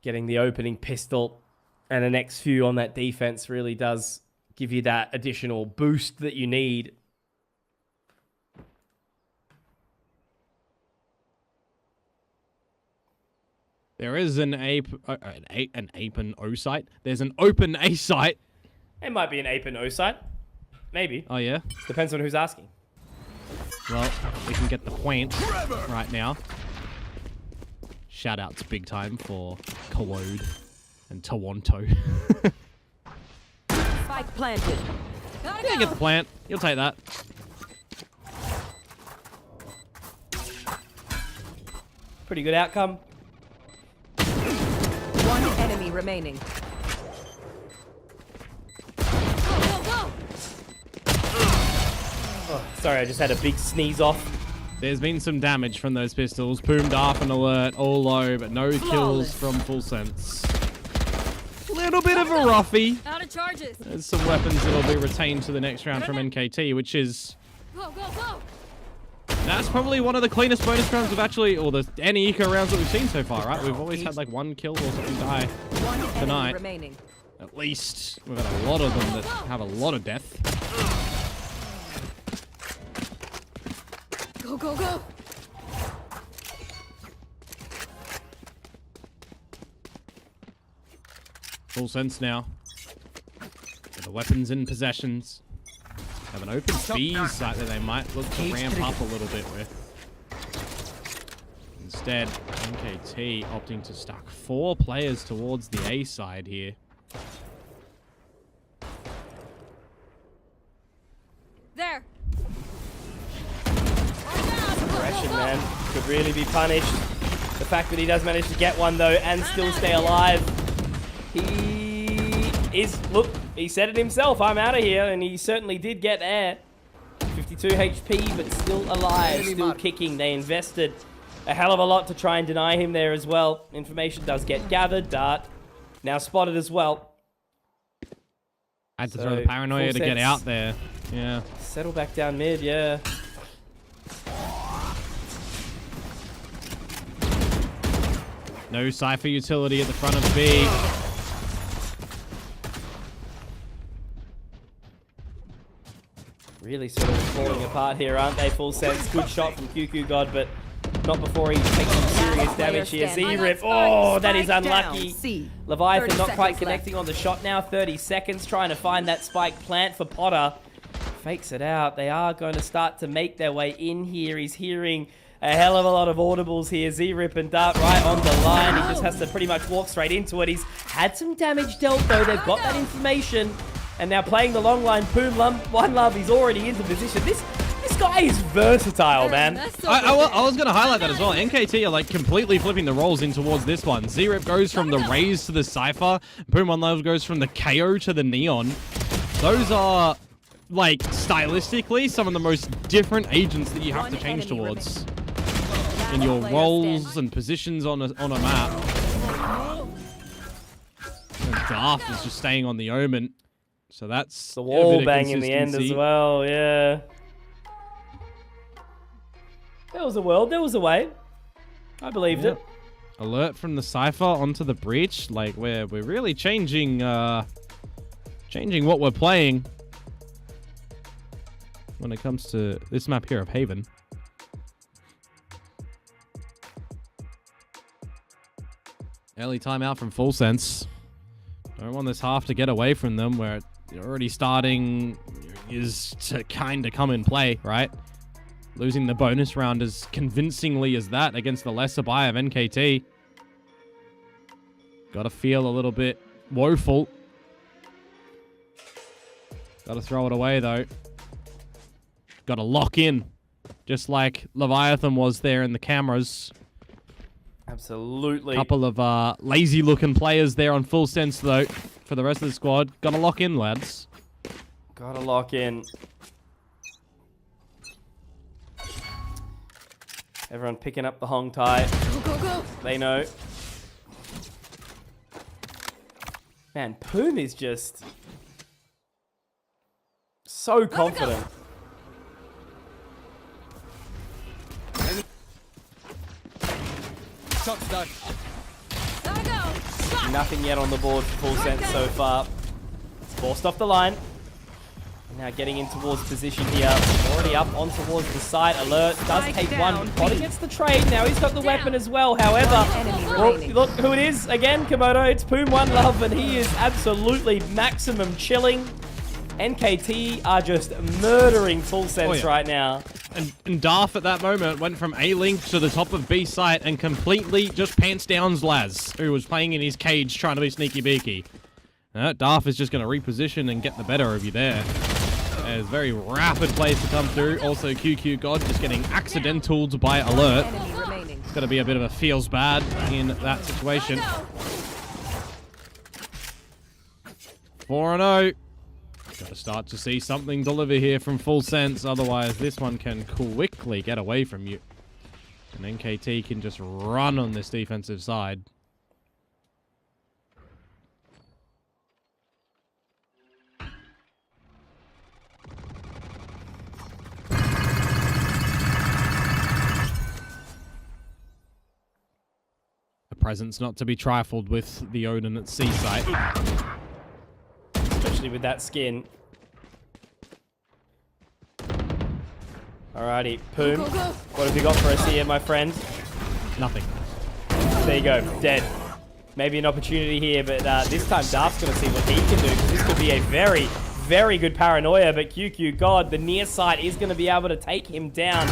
getting the opening pistol and an X few on that defense really does give you that additional boost that you need. There is an open O site. There's an open A site. It might be an ape and O site. Maybe. Oh, yeah? Depends on who's asking. Well, we can get the point right now. Shout outs big time for Kawode and Toronto. Spike planted. Yeah, get the plant. You'll take that. Pretty good outcome. One enemy remaining. Oh, sorry, I just had a big sneeze off. There's been some damage from those pistols. Boom, Darth, and Alert, all low, but no kills from Full Sense. Little bit of a roughie. Out of charges. There's some weapons that'll be retained to the next round from NKT, which is... Go, go, go. That's probably one of the cleanest bonus rounds we've actually... Or any eco rounds that we've seen so far, right? We've always had like one kill or something die One tonight. enemy remaining. At least. We've had a lot of them that have a lot of death. Go, go, go. Full sense now. Got the weapons in possessions. Have an open B site that they might look to ramp up a little bit with. Instead, NKT opting to stack 4 players towards the A side here. There. Aggression, man. Could really be punished. The fact that he does manage to get one, though, and still stay alive. He is... Look, he said it himself. I'm out of here. And he certainly did get air. 52 HP, but still alive. Still kicking. They invested a hell of a lot to try and deny him there as well. Information does get gathered. Dart now spotted as well. I had to throw the paranoia to get out there. Yeah. Settle back down mid, yeah. No Cypher utility at the front of B. Really sort of falling apart here, aren't they? Full sense. Good shot from QQ God, but not before he takes some serious damage here. Z-Rip. Oh, that is unlucky. Leviathan not quite connecting on the shot now. 30 seconds trying to find that spike plant for Potter. Fakes it out. They are going to start to make their way in here. He's hearing a hell of a lot of audibles here. Z-Rip and Dart right on the line. He just has to pretty much walk straight into it. He's had some damage dealt, though. They've got that information. And now playing the long line, Poom One Love, he's already into position. This guy is versatile, man. I was going to highlight that as well. NKT are like completely flipping the roles in towards this one. Z-Rip goes from the Raze to the Cypher. Poom One Love goes from the KO to the Neon. Those are, like, stylistically, some of the most different agents that you have to change towards in your roles and positions on a map. And Darth is just staying on the Omen. So that's the wall bang in the end as well, yeah. There was a world, there was a way. I believed it. Alert from the Cypher onto the breach. Like, we're really changing what we're playing when it comes to this map here of Haven. Early timeout from Full Sense. Don't want this half to get away from them where you're already starting is to kind of come in play, right? Losing the bonus round as convincingly as that against the lesser buy of NKT. Gotta feel a little bit woeful. Gotta throw it away, though. Gotta lock in. Just like Leviathan was there in the cameras. Absolutely. Couple of lazy-looking players there on Full Sense, though, for the rest of the squad. Gotta lock in, lads. Gotta lock in. Everyone picking up the Hong Tai. Go, go, go. They know. Man, Poom is just so confident. Shot's done. Gotta go. Shot. Nothing yet on the board for Full Sense so far. It's forced off the line. Now getting in towards position here. Already up on towards the side. Alert does take one. Potter gets the trade. Now he's got the weapon as well. However, well, look who it is. Again, Komodo. It's Poom One Love, and he is absolutely maximum chilling. NKT are just murdering Full Sense right now. And Darth at that moment went from A-Link to the top of B site and completely just pants downs Laz, who was playing in his cage trying to be sneaky beaky. Darth is just going to reposition and get the better of you there. There's very rapid plays to come through. Also, QQ God just getting accidentaled by Alert. It's going to be a bit of a feels bad in that situation. 4-0. Got to start to see something deliver here from Full Sense. Otherwise, this one can quickly get away from you. And NKT can just run on this defensive side. A presence not to be trifled with the Odin at C site. Especially with that skin. Alrighty, Poom. What have you got for us here, my friend? Nothing. There you go, dead. maybe an opportunity here, but this time Daft's going to see what he can do, because this could be a very, very good paranoia, but QQ, God, the near side is going to be able to take him down.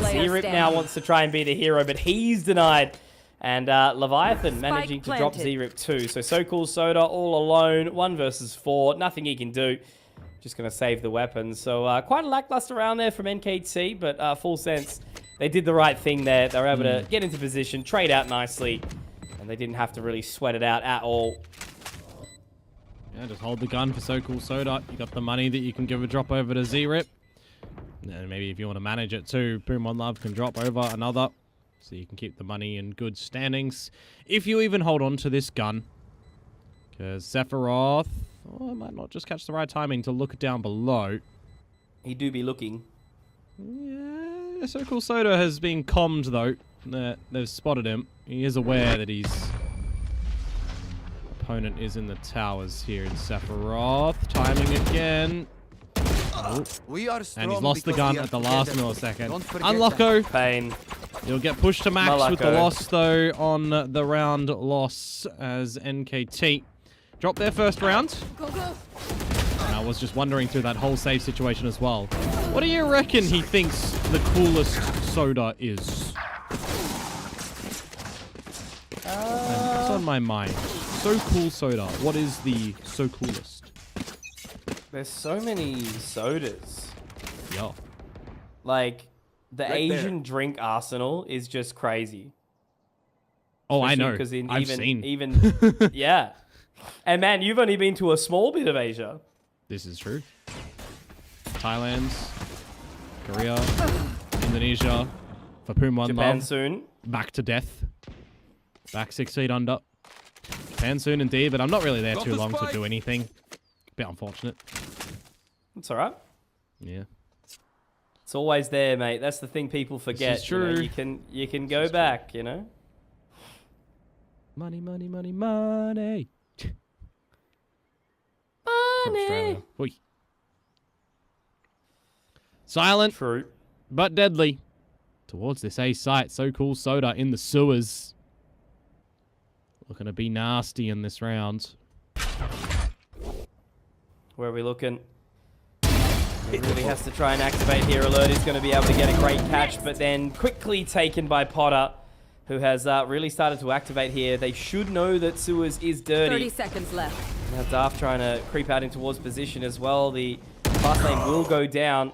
Z-Rip now wants to try and be the hero, but he's denied. And Leviathan managing to drop Z-Rip too. So Cool Soda all alone, 1 versus 4, nothing he can do. Just going to save the weapons. So quite a lackluster round there from NKT, but full sense, they did the right thing there. They were able to get into position, trade out nicely, and they didn't have to really sweat it out at all. Yeah, just hold the gun for So Cool Soda. You got the money that you can give a drop over to Z-Rip. And maybe if you want to manage it too, Boom One Love can drop over another. So you can keep the money in good standings. If you even hold on to this gun. Because Sephiroth... Oh, I might not just catch the right timing to look down below. He do be looking. Yeah, So Cool Soda has been calmed though. They've spotted him. He is aware that his opponent is in the towers here in Sephiroth. Timing again. Oh. We are And he's lost the gun at the last millisecond. Unlocko. Unlocko. Pain. You'll get pushed to max Malako. with the loss though on the round loss as NKT drop their first round. Go, go. And I was just wondering through that whole save situation as well. What do you reckon he thinks the coolest soda is? It's on my mind. So Cool Soda. What is the so coolest? There's so many sodas. Yeah. Like, the Right there. Asian drink arsenal is just crazy. Oh, I know. Because I've seen. even yeah. And man, you've only been to a small bit of Asia. This is true. Thailand, Korea, Indonesia, for Pum One Japan Love, soon. back to death, back 6 feet under. Japan soon indeed, but I'm not really there Got too the long to spike. do anything. Bit unfortunate. It's alright. Yeah. It's always there, mate. That's the thing people forget. is You know, true. you can go back, you know? Money, money, money, money. From Money. Australia. Oi. Silent, True. but deadly. Towards this A site. So Cool Soda in the sewers. Looking to be nasty in this round. Where are we looking? He really has to try and activate here. Alert is going to be able to get a great catch, but then quickly taken by Potter, who has really started to activate here. They should know that Sewers is 30 dirty. seconds left. Now Daft trying to creep out in towards position as well. The fast lane will go down.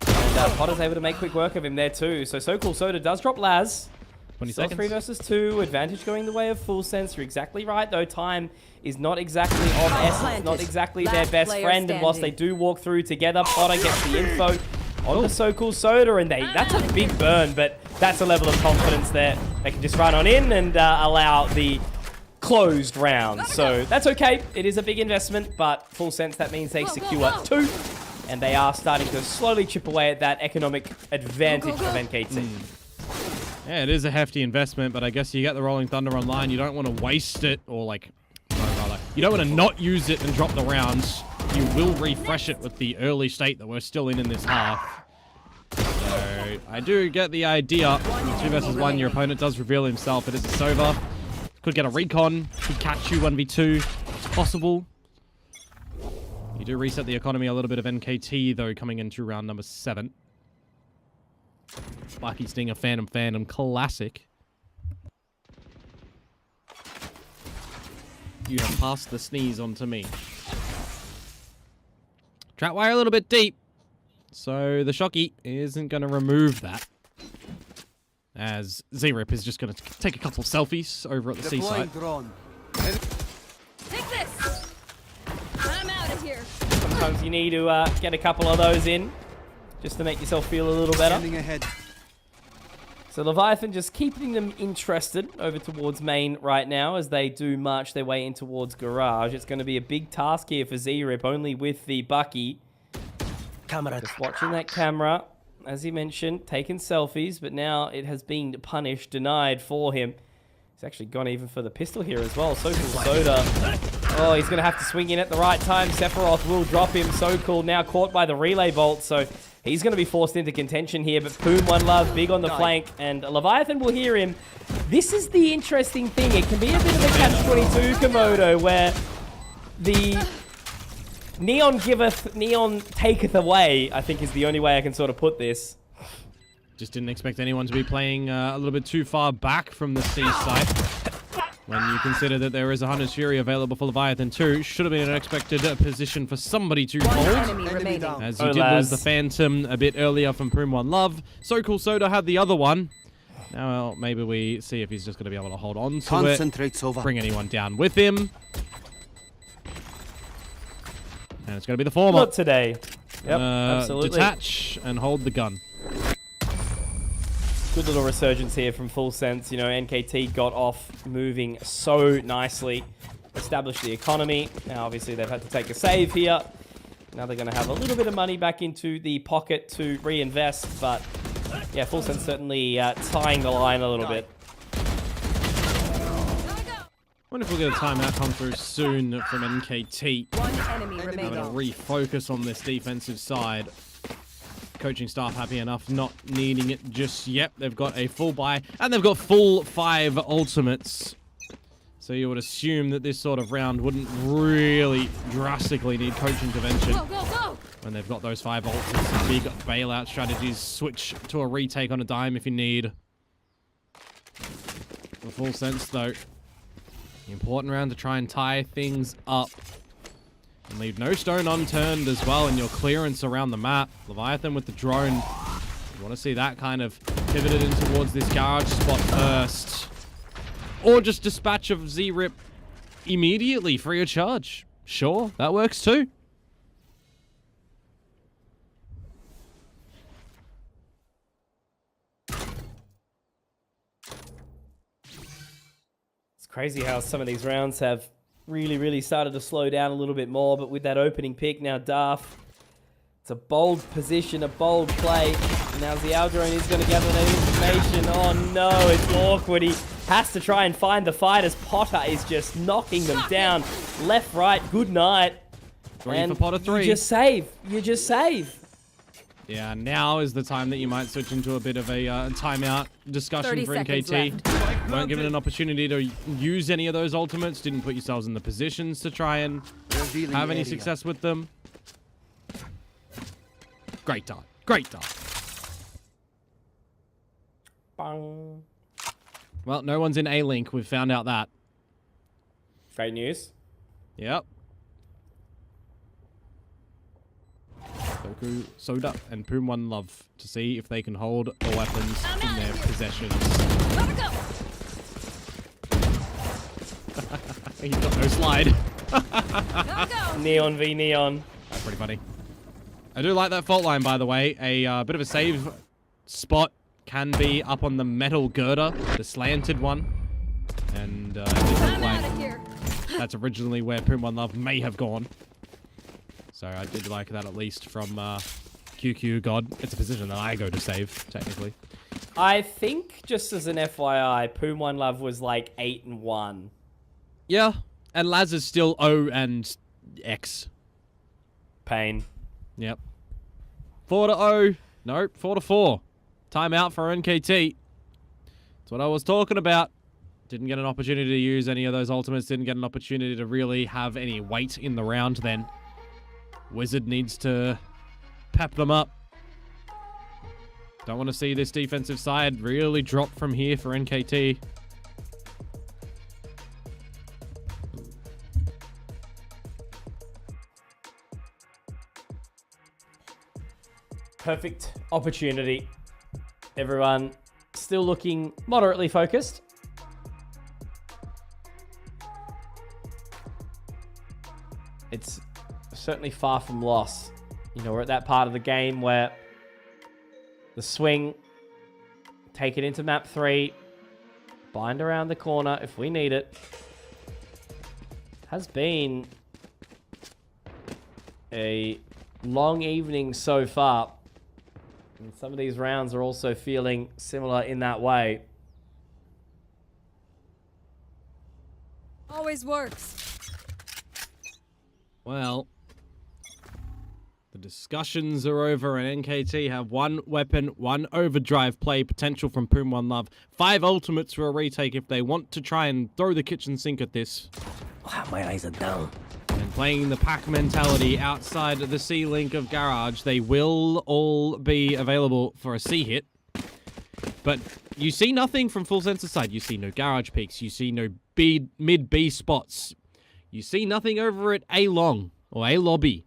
And Potter's able to make quick work of him there too. So Cool Soda does drop Laz. 20 Still seconds. 3 versus 2. Advantage going the way of Full Sense. You're exactly right, though. Time is not exactly of essence. Not exactly their Last best player friend. And whilst they standing. do walk through together, Potter gets the info on the So Cool Soda. And that's a big burn, but that's a level of confidence there. They can just run on in and allow the closed round. So that's okay. It is a big investment, but Full Sense, that means they secure 2. And they are starting to slowly chip away at that economic advantage of NKT. Yeah, it is a hefty investment, but I guess you get the Rolling Thunder online. You don't want to waste it, or like, no, rather, you don't want to not use it and drop the rounds. You will refresh it with the early state that we're still in this half. So I do get the idea. 2 versus 1, your opponent does reveal himself. It is a Sova. Could get a recon. Could catch you 1v2. It's possible. You do reset the economy a little bit of NKT, though, coming into round number 7. Sparky Stinger, Phantom classic. You have passed the sneeze on to me. Trap wire a little bit deep. So the Shocky isn't going to remove that. As Z-Rip is just going to take a couple selfies over at the seaside. drone. Take this. I'm out of here. Sometimes you need to get a couple of those in just to make yourself feel a little better. ahead. So Leviathan just keeping them interested over towards main right now as they do march their way in towards Garage. It's going to be a big task here for Z-Rip, only with the Bucky. Camera. Just watching that camera, as he mentioned, taking selfies, but now it has been punished, denied for him. He's actually gone even for the pistol here as well. So Cool Soda. Oh, he's going to have to swing in at the right time. Sephiroth will drop him. So Cool now caught by the relay bolt, so he's going to be forced into contention here. But Poom One Love, big on the flank, and Leviathan will hear him. This is the interesting thing. It can be a bit of a catch-22, Komodo, where the neon giveth, neon taketh away, I think is the only way I can sort of put this. Just didn't expect anyone to be playing a little bit too far back from the C site. When you consider that there is a Hunter's Fury available for Leviathan 2, should have been an expected position for somebody to One hold. enemy remaining. As you did lose the Phantom a bit earlier from Prim One Love. So Cool Soda had the other one. Now, well, maybe we see if he's just going to be able to hold on to Concentrate, it. Sova. Bring anyone down with him. And it's going to be the former. Not today. Yep, absolutely. Detach and hold the gun. Good little resurgence here from Full Sense. You know, NKT got off moving so nicely. Established the economy. Now, obviously, they've had to take a save here. Now they're going to have a little bit of money back into the pocket to reinvest. But, yeah, Full Sense certainly tying the line a little bit. I wonder if we'll get a timeout come through soon from NKT. One enemy I'm remaining. going to refocus on this defensive side. Coaching staff happy enough, not needing it just yet. They've got a full buy, and they've got full 5 ultimates. So you would assume that this sort of round wouldn't really drastically need coach intervention. Go, go, go! When they've got those 5 ults, big bailout strategies, switch to a retake on a dime if you need. For Full Sense, though, the important round to try and tie things up. And leave no stone unturned as well in your clearance around the map. Leviathan with the drone. You want to see that kind of pivoted in towards this garage spot first. Or just dispatch of Z-Rip immediately free of charge. Sure, that works too. It's crazy how some of these rounds have really started to slow down a little bit more, but with that opening pick now, Darth, it's a bold position, a bold play. Now the Aldrone is going to gather that information. Oh no, it's awkward. He has to try and find the fight as Potter is just knocking them down. Left, right, good night. 3 for Potter 3. You just save. You just save. Yeah, now is the time that you might switch into a bit of a timeout discussion 30 for seconds NKT. Weren't given an opportunity to use any of those ultimates. Didn't put yourselves in the positions to try and have any success with them. Great dart. Great dart. Bang. Well, no one's in A-Link. We've found out that. Great news. Yep. Goku, Soda, and Pum One Love to see if they can hold the weapons in their possessions. Gotta go! He's got no slide. Gotta go! Neon v Neon. That's pretty funny. I do like that fault line, by the way. A bit of a save spot can be up on the metal girder, the slanted one. And it does look I'm like out of here. that's originally where Pum One Love may have gone. So I did like that, at least from QQ God. It's a position that I go to save, technically. I think, just as an FYI, Pum One Love was like 8-1. Yeah, and Laz is still O and X. Pain. Yep. 4 to 0. Nope, 4 to 4. Timeout for NKT. That's what I was talking about. Didn't get an opportunity to use any of those ultimates. Didn't get an opportunity to really have any weight in the round then. Wizard needs to pep them up. Don't want to see this defensive side really drop from here for NKT. Perfect opportunity. Everyone still looking moderately focused. It's certainly far from loss. You know, we're at that part of the game where the swing, take it into map 3, bind around the corner if we need it. Has been a long evening so far. And some of these rounds are also feeling similar in that way. Always works. Well, The discussions are over, and NKT have one weapon, one overdrive play potential from Poom One Love. 5 ultimates for a retake if they want to try and throw the kitchen sink at this. Wow, my eyes are down. And playing the pack mentality outside of the C link of Garage, they will all be available for a C hit. But you see nothing from Full Sense's side. You see no Garage peaks. You see no mid B spots. You see nothing over at A long or A lobby.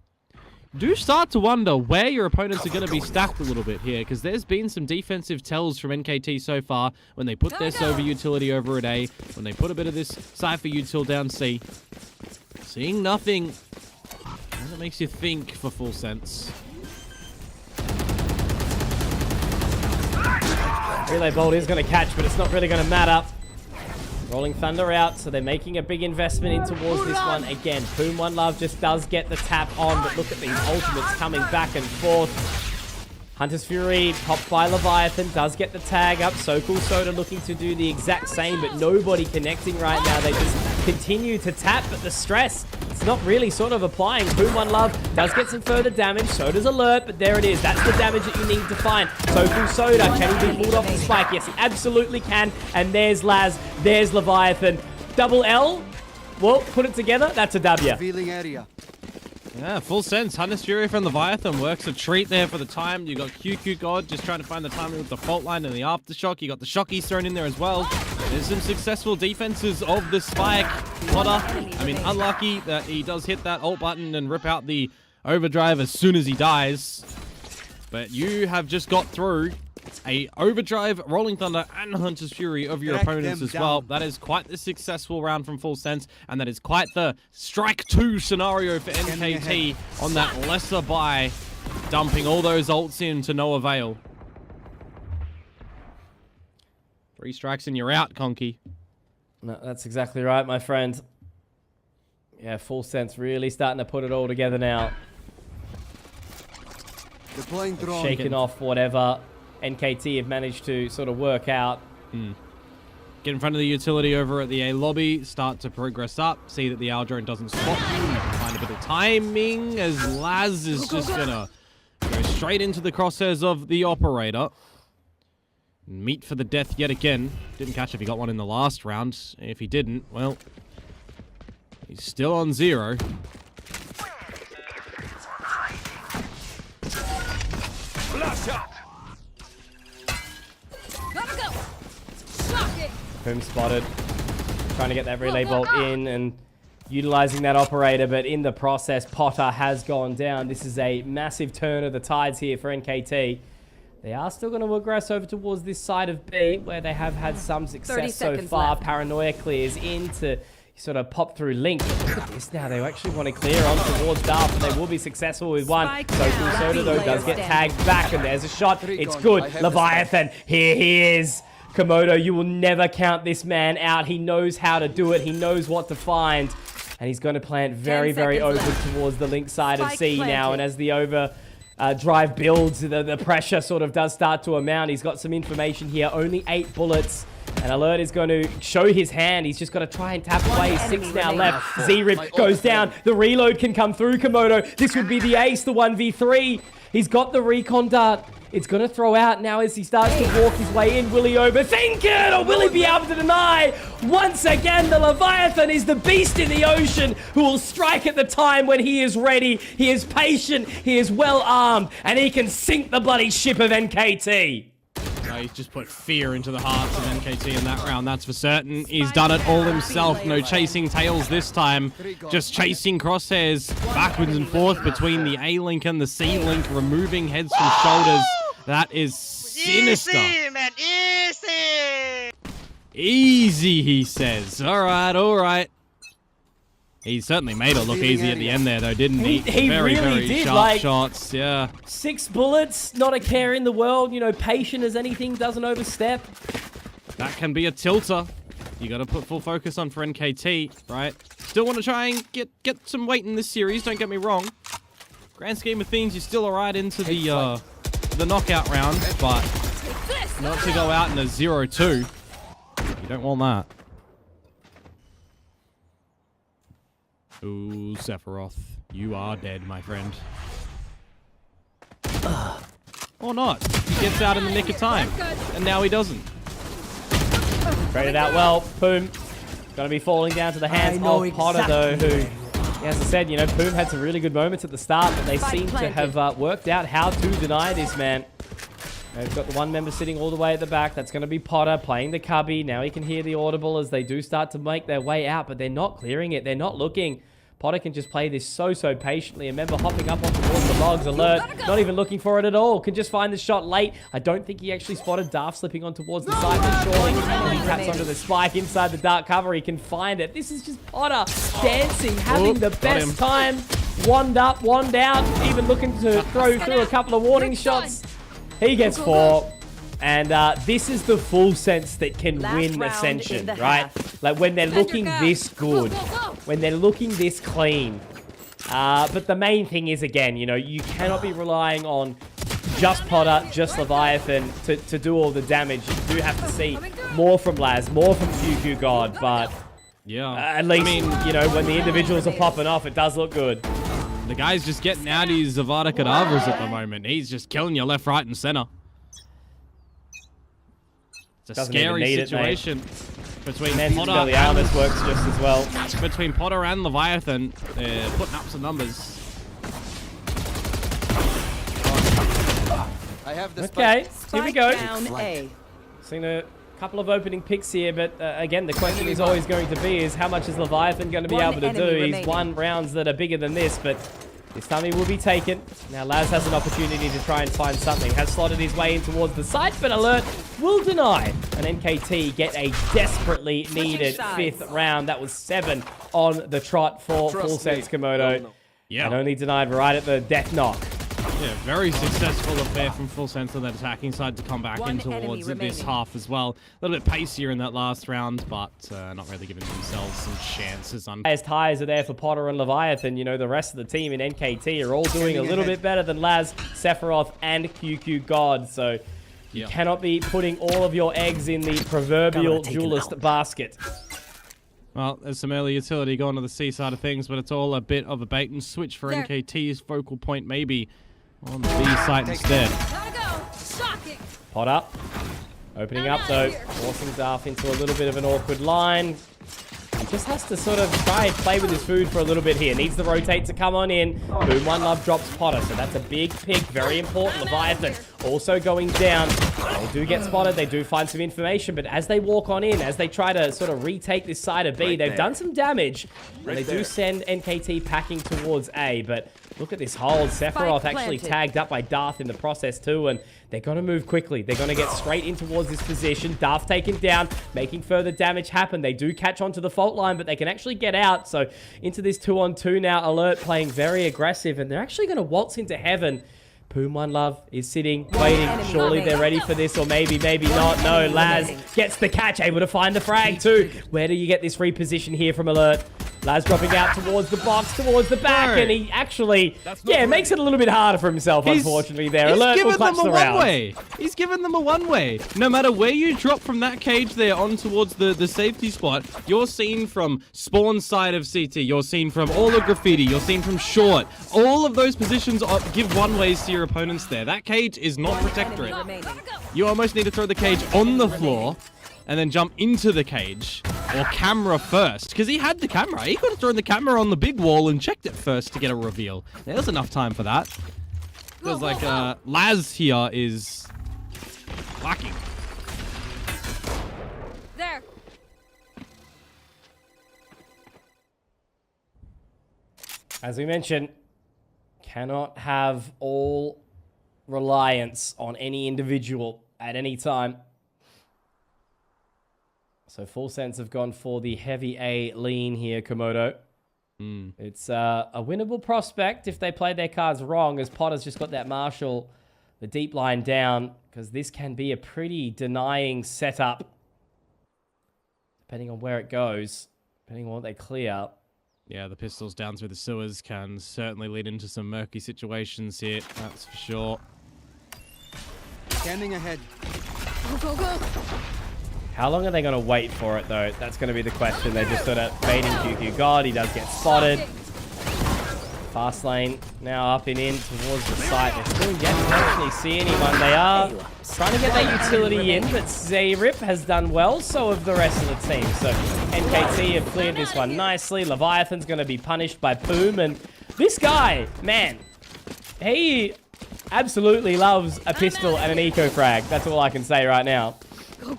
Do start to wonder where your opponents are going to be stacked a little bit here, because there's been some defensive tells from NKT so far when they put their Sova utility over at A, when they put a bit of this Cypher util down C. Seeing nothing, that makes you think for Full Sense. Relay Bolt is going to catch, but it's not really going to matter. Rolling Thunder out, so they're making a big investment in towards this one. Again, Poom One Love just does get the tap on, but look at these ultimates coming back and forth. Hunter's Fury, popped by Leviathan, does get the tag up. So Cool Soda looking to do the exact same, but nobody connecting right now. They just continue to tap, but the stress, it's not really sort of applying. Poom One Love does get some further damage. Soda's alert, but there it is. That's the damage that you need to find. So Cool Soda, can he be pulled off the spike? Yes, he absolutely can. And there's Laz, there's Leviathan. Double L, well, put it together, that's a W. Revealing area. Yeah, Full Sense. Hunter's Fury from Leviathan works a treat there for the time. You got QQ God just trying to find the timing with the fault line and the aftershock. You got the shockies thrown in there as well. There's some successful defenses of the spike. Potter, I mean, unlucky that he does hit that alt button and rip out the overdrive as soon as he dies. But you have just got through a overdrive, Rolling Thunder, and Hunter's Fury of your opponents as well. That is quite the successful round from Full Sense, and that is quite the strike 2 scenario for NKT on that lesser buy, dumping all those ults in to no avail. 3 strikes and you're out, Conky. No, that's exactly right, my friend. Yeah, Full Sense really starting to put it all together now. Deploying drone. Shaking off whatever NKT have managed to sort of work out. Get in front of the utility over at the A lobby, start to progress up, see that the Owl drone doesn't spot you, find a bit of timing as Laz is just gonna go straight into the crosshairs of the operator. Meet for the death yet again. Didn't catch if he got one in the last round. If he didn't, well, he's still on 0. Gotta go. Shock it. Poom spotted. Trying to get that relay bolt in and utilizing that operator, but in the process, Potter has gone down. This is a massive turn of the tides here for NKT. They are still going to aggress over towards this side of B, where they have had some success so far. Left. Paranoia clears in to sort of pop through Link. But look at this now. They actually want to clear on towards Darth, and they will be successful with one. Spike So down. Soda, though, does get tagged back, and there's a shot. It's good. Leviathan, here he is. Komodo, you will never count this man out. He knows how to do it. He knows what to find. And he's going to plant very, 10 very seconds open left. towards the Link side of Spike C now. planted. And as the drive builds, the pressure sort of does start to amount. He's got some information here. Only 8 bullets. And Alert is going to show his hand. He's just got to try and tap away. 6 now left. Z-Rip goes down. The reload can come through Komodo. This would be the ace, the 1v3. He's got the recon dart. It's going to throw out now as he starts to walk his way in. Will he overthink it, or will he be able to deny? Once again, the Leviathan is the beast in the ocean who will strike at the time when he is ready. He is patient, he is well armed, and he can sink the bloody ship of NKT. He's just put fear into the hearts of NKT in that round, that's for certain. He's done it all himself. No chasing tails this time. Just chasing crosshairs backwards and forth between the A-Link and the C-Link, removing heads from shoulders. That is sinister. Easy, man, easy! Easy, he says. All right. He certainly made it look easy at the end there, though, didn't he? He very, really very did, sharp like- shots, yeah. 6 bullets, not a care in the world. You know, patient as anything, doesn't overstep. That can be a tilter. You got to put full focus on for NKT, right? Still want to try and get some weight in this series, don't get me wrong. Grand scheme of things, you're still alright into the knockout round, but not to go out in a 0-2. You don't want that. Ooh, Sephiroth, you are dead, my friend. Or not. He gets out in the nick of time. And now he doesn't. Traded out well. Poom gonna be falling down to the hands of Potter, though, who, as I said, you know, Poom had some really good moments at the start, but they seem to have worked out how to deny this man. They've got the one member sitting all the way at the back. That's going to be Potter playing the cubby. Now he can hear the audible as they do start to make their way out, but they're not clearing it. They're not looking. Potter can just play this so patiently. And remember, hopping up on towards the logs, alert. Not even looking for it at all. Can just find the shot late. I don't think he actually spotted Darth slipping on towards the side, but surely he taps onto the spike inside the dark cover. He can find it. This is just Potter dancing, having the best time. Wand up, wand out. Even looking to throw through a couple of warning shots. He gets 4. And this is the full sense that can win Ascension, right? Like when they're looking this good, when they're looking this clean. But the main thing is, again, you know, you cannot be relying on just Potter, just Leviathan to do all the damage. You do have to see more from Laz, more from QQ God, but yeah, at least, I mean, you know, when the individuals are popping off, it does look good. The guy's just getting out his Avada Kedavras at the moment. He's just killing you left, right, and center. It's a scary situation between Potter and works just as well. Between Potter and Leviathan, they're putting up some numbers. I have the Okay, here we go. A. Seen a couple of opening picks here, but again, the question is always going to be is how much is Leviathan going to be able to do? He's won rounds that are bigger than this, but this time he will be taken. Now Laz has an opportunity to try and find something. Has slotted his way in towards the site, but alert will deny. And NKT get a desperately needed 5th round. That was 7 on the trot for Full Sense Komodo. Yeah. And only denied right at the death knock. Yeah, very successful affair from Full Sense on that attacking side to come back in towards this half as well. A little bit pacier in that last round, but not really giving themselves some chances. Highest highs are there for Potter and Leviathan. You know, the rest of the team in NKT are all doing a little bit better than Laz, Sephiroth, and QQ God. So you cannot be putting all of your eggs in the proverbial duelist basket. Well, there's some early utility going to the C side of things, but it's all a bit of a bait and switch for NKT's focal point maybe on the B side instead. Potter opening up though, forcing Darth into a little bit of an awkward line. He just has to sort of try and play with his food for a little bit here. Needs the rotate to come on in. Boom, one love drops Potter, so that's a big pick. Very important. Leviathan also going down. They do get spotted. They do find some information, but as they walk on in, as they try to sort of retake this side of B, they've done some damage. And they do send NKT packing towards A, but look at this hold. Sephiroth actually tagged up by Darth in the process too, and they're going to move quickly. They're going to get straight in towards this position. Darth taken down, making further damage happen. They do catch onto the fault line, but they can actually get out. So into this 2-on-2 now. Alert playing very aggressive, and they're actually going to waltz into heaven. Poom One Love is sitting, waiting. Surely they're ready for this, or maybe not. No, Laz gets the catch, able to find the frag too. Where do you get this reposition here from Alert? Laz dropping out towards the box, towards the back, and he actually, makes it a little bit harder for himself, unfortunately, there. Alert will clutch the round. He's given them a one-way. No matter where you drop from that cage there on towards the safety spot, you're seen from spawn side of CT, you're seen from all of graffiti, you're seen from short. All of those positions give one-ways to your opponents there. That cage is not protectorate. You almost need to throw the cage on the floor and then jump into the cage, or camera first, because he had the camera. He could have thrown the camera on the big wall and checked it first to get a reveal. There's enough time for that. Because, like, Laz here is lacking. There. As we mentioned, cannot have all reliance on any individual at any time. So Full Sense have gone for the heavy A lean here, Komodo. It's a winnable prospect if they play their cards wrong, as Potter's just got that Marshall, the deep line down, because this can be a pretty denying setup, depending on where it goes, depending on what they clear. Yeah, the pistols down through the sewers can certainly lead into some murky situations here, that's for sure. Scanning ahead. Go, go, go. How long are they going to wait for it, though? That's going to be the question. They're just sort of baiting QQ God. He does get spotted. Fast lane now up and in towards the site. They're still yet to actually see anyone. They are trying to get that utility in, but Zayrip has done well, so have the rest of the team. So NKT have cleared this one nicely. Leviathan's going to be punished by Boom, and this guy, man, he absolutely loves a pistol and an eco frag. That's all I can say right now.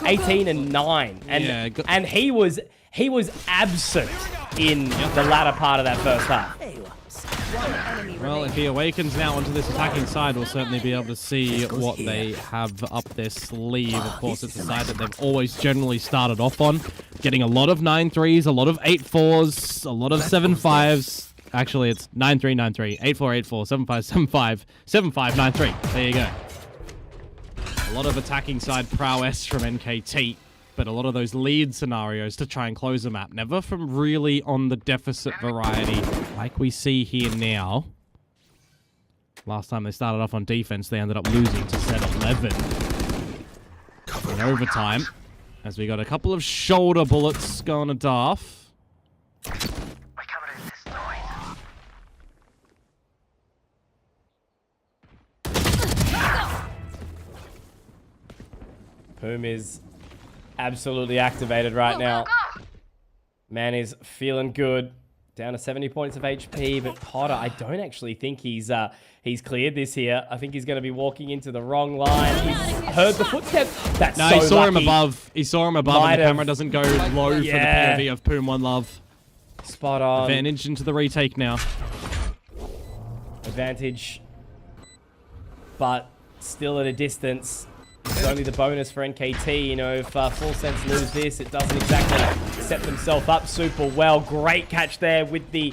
18 and 9, and he was absent in the latter part of that first half. Well, if he awakens now onto this attacking side, we'll certainly be able to see what they have up their sleeve. Of course, it's a side that they've always generally started off on, getting a lot of 9-3s, a lot of 8-4s, a lot of 7-5s. Actually, it's 9-3, 9-3, 8-4, 8-4, 7-5, 7-5, 7-5, 9-3. There you go. A lot of attacking side prowess from NKT, but a lot of those lead scenarios to try and close the map. Never from really on the deficit variety like we see here now. Last time they started off on defense, they ended up losing to set 11 in overtime, as we got a couple of shoulder bullets going to Darth. Boom is absolutely activated right now. Man is feeling good. Down to 70 points of HP, but Potter, I don't actually think he's cleared this here. I think he's going to be walking into the wrong line. He's heard the footsteps. That's no, so he saw lucky. him above. He saw him above, and the camera doesn't go low for the POV of Poom One Love. Spot on. Advantage into the retake now. Advantage, but still at a distance. It's only the bonus for NKT. You know, if Full Sense lose this, it doesn't exactly set themselves up super well. Great catch there with the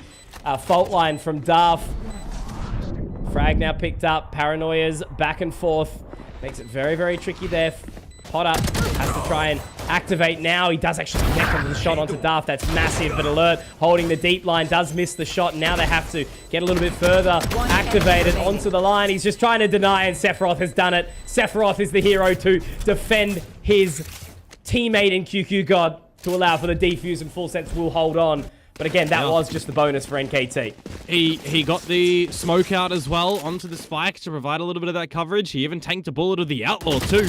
fault line from Darth. Frag now picked up. Paranoia's back and forth. Makes it very, very tricky there. Potter has to try and activate now. He does actually connect onto the shot onto Darth. That's massive, but Alert holding the deep line does miss the shot. Now they have to get a little bit further activated onto the line. He's just trying to deny, and Sephiroth has done it. Sephiroth is the hero to defend his teammate in QQ God to allow for the defuse, and Full Sense will hold on. But again, that was just the bonus for NKT. He got the smoke out as well onto the spike to provide a little bit of that coverage. He even tanked a bullet of the Outlaw too.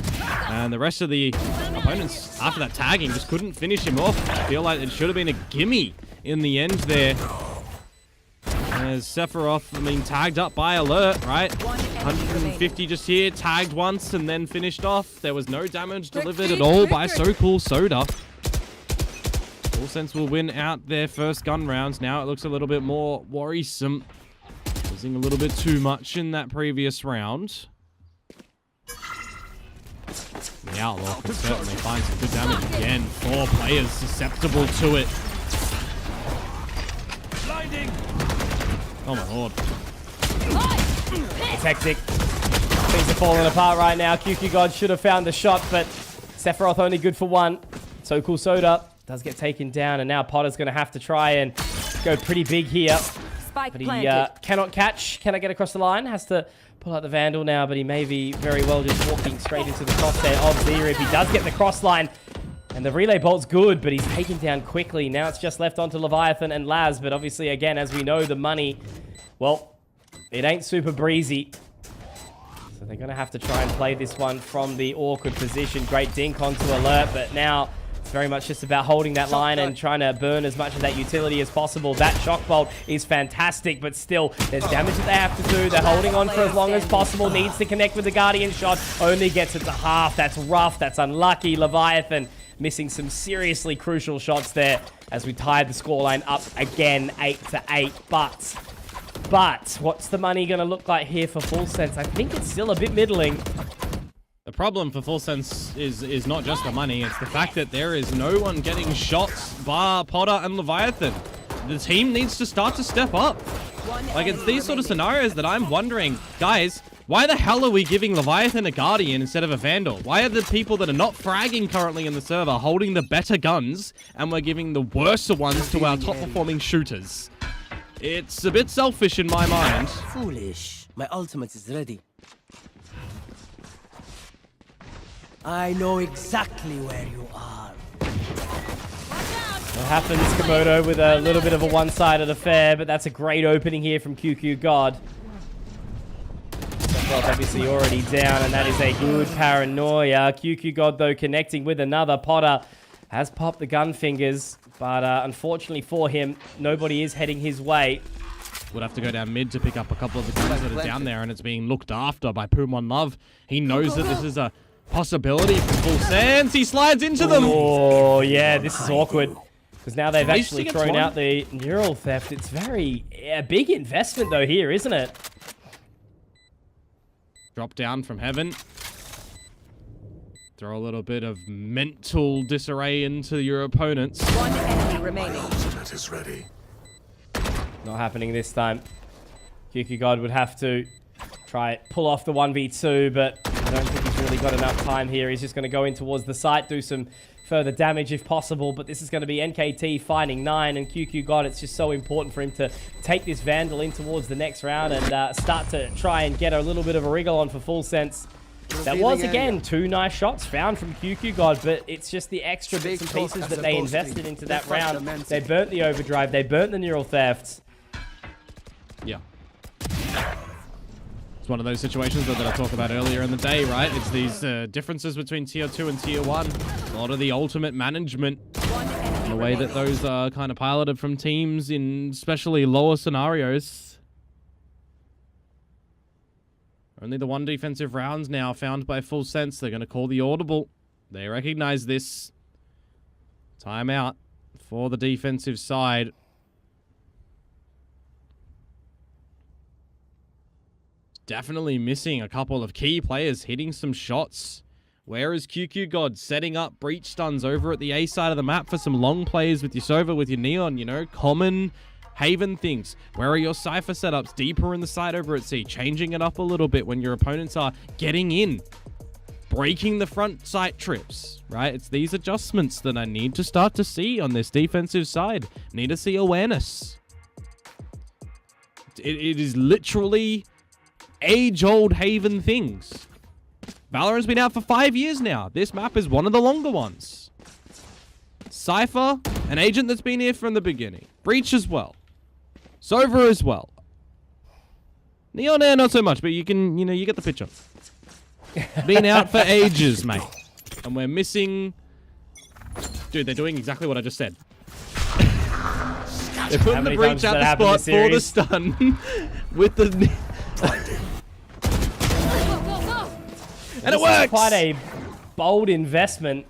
And the rest of the opponents, after that tagging, just couldn't finish him off. I feel like it should have been a gimme in the end there. As Sephiroth, tagged up by Alert, right? 150 just here, tagged once and then finished off. There was no damage delivered at all by So Cool Soda. Full Sense will win out their first gun rounds. Now it looks a little bit more worrisome. Losing a little bit too much in that previous round. The Outlaw can certainly find some good damage again. 4 players susceptible to it. Blinding. Oh my lord. It's hectic. Things are falling apart right now. QQ God should have found the shot, but Sephiroth only good for 1. So Cool Soda does get taken down, and now Potter's going to have to try and go pretty big here. Spike But he planted. cannot catch. Cannot get across the line. Has to pull out the Vandal now, but he may be very well just walking straight into the crosshair of Zira if he does get the cross line. And the relay bolt's good, but he's taken down quickly. Now it's just left onto Leviathan and Laz, but obviously, again, as we know, the money, well, it ain't super breezy. So they're going to have to try and play this one from the awkward position. Great dink onto Alert, but now it's very much just about holding that line and trying to burn as much of that utility as possible. That shock bolt is fantastic, but still, there's damage that they have to do. They're holding on for as long as possible. Needs to connect with the Guardian shot. Only gets it to half. That's rough. That's unlucky. Leviathan missing some seriously crucial shots there as we tied the scoreline up again, 8-8. But what's the money going to look like here for Full Sense? I think it's still a bit middling. The problem for Full Sense is not just the money, it's the fact that there is no one getting shots bar Potter and Leviathan. The team needs to start to step up. Like, it's these sort of scenarios that I'm wondering, guys, why the hell are we giving Leviathan a Guardian instead of a Vandal? Why are the people that are not fragging currently in the server holding the better guns, and we're giving the worser ones to our top-performing shooters? It's a bit selfish in my mind. Foolish. My ultimate is ready. I know exactly where you are. What happens, Komodo, with a little bit of a one-sided affair, but that's a great opening here from QQ God. Sephiroth obviously already down, and that is a good paranoia. QQ God, though, connecting with another. Potter has popped the gun fingers, but unfortunately for him, nobody is heading his way. Would have to go down mid to pick up a couple of the guns that are down there, and it's being looked after by Pumon Love. He knows that this is a possibility for Full Sands. He slides into them. Oh, yeah, this is awkward. Because now they've actually gets thrown one. out the neural theft. It's a big investment, though, here, isn't it? Drop down from heaven. Throw a little bit of mental disarray into your opponents. One enemy remaining. Ultimate is ready. Not happening this time. QQ God would have to try pull off the 1v2, but I don't think he's really got enough time here. He's just going to go in towards the site, do some further damage if possible, but this is going to be NKT finding 9, and QQ God, it's just so important for him to take this Vandal in towards the next round and start to try and get a little bit of a wriggle on for Full Sense. That was, again, 2 nice shots found from QQ God, but it's just the extra bits and pieces that they invested into that round. They burnt the overdrive, they burnt the neural thefts. Yeah. It's one of those situations that I talked about earlier in the day, right? It's these differences between Tier 2 and Tier 1. A lot of the ultimate management and the way that those are kind of piloted from teams in especially lower scenarios. Only the 1 defensive rounds now found by Full Sense. They're going to call the audible. They recognize this. Timeout for the defensive side. Definitely missing a couple of key players hitting some shots. Where is QQ God setting up breach stuns over at the A side of the map for some long plays with your Sova, with your Neon, you know, common Haven things. Where are your Cypher setups deeper in the side over at C? Changing it up a little bit when your opponents are getting in. Breaking the front site trips, right? It's these adjustments that I need to start to see on this defensive side. Need to see awareness. It is literally age-old Haven things. Valorant's been out for 5 years now. This map is one of the longer ones. Cypher, an agent that's been here from the beginning. Breach as well. Sova as well. Neon Air, not so much, but you can, you get the picture. Been out for ages, mate. And we're missing... Dude, they're doing exactly what I just said. They're putting the breach out the spot for the stun with the... And it works! Quite a bold investment.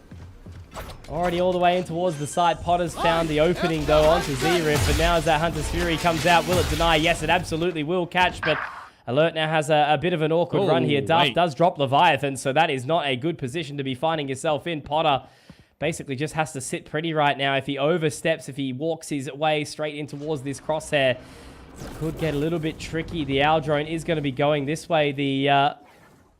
Already all the way in towards the site. Potter's found the opening, though, onto Z-Rip. But now as that Hunter's Fury comes out, will it deny? Yes, it absolutely will catch, but Alert now has a bit of an awkward run here. Duff does drop Leviathan, so that is not a good position to be finding yourself in. Potter basically just has to sit pretty right now. If he oversteps, if he walks his way straight in towards this crosshair, could get a little bit tricky. The Owl Drone is going to be going this way. The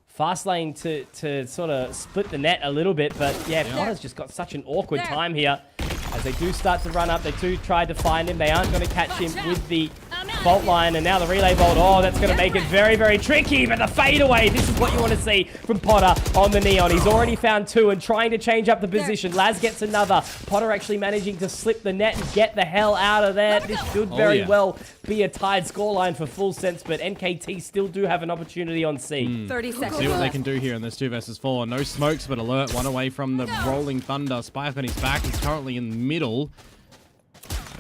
fast lane to sort of split the net a little bit, but yeah, Potter's just got such an awkward time here. As they do start to run up, they do try to find him. They aren't going to catch him with the fault line, and now the relay bolt. Oh, that's going to make it very, very tricky, but the fadeaway, this is what you want to see from Potter on the Neon. He's already found 2 and trying to change up the position. Laz gets another. Potter actually managing to slip the net and get the hell out of there. This should very well be a tied scoreline for Full Sense, but NKT still do have an opportunity on C. 30 seconds. See what they can do here in this 2 versus 4. No smokes, but Alert one away from the Rolling Thunder. Spike on his back. He's currently in the middle.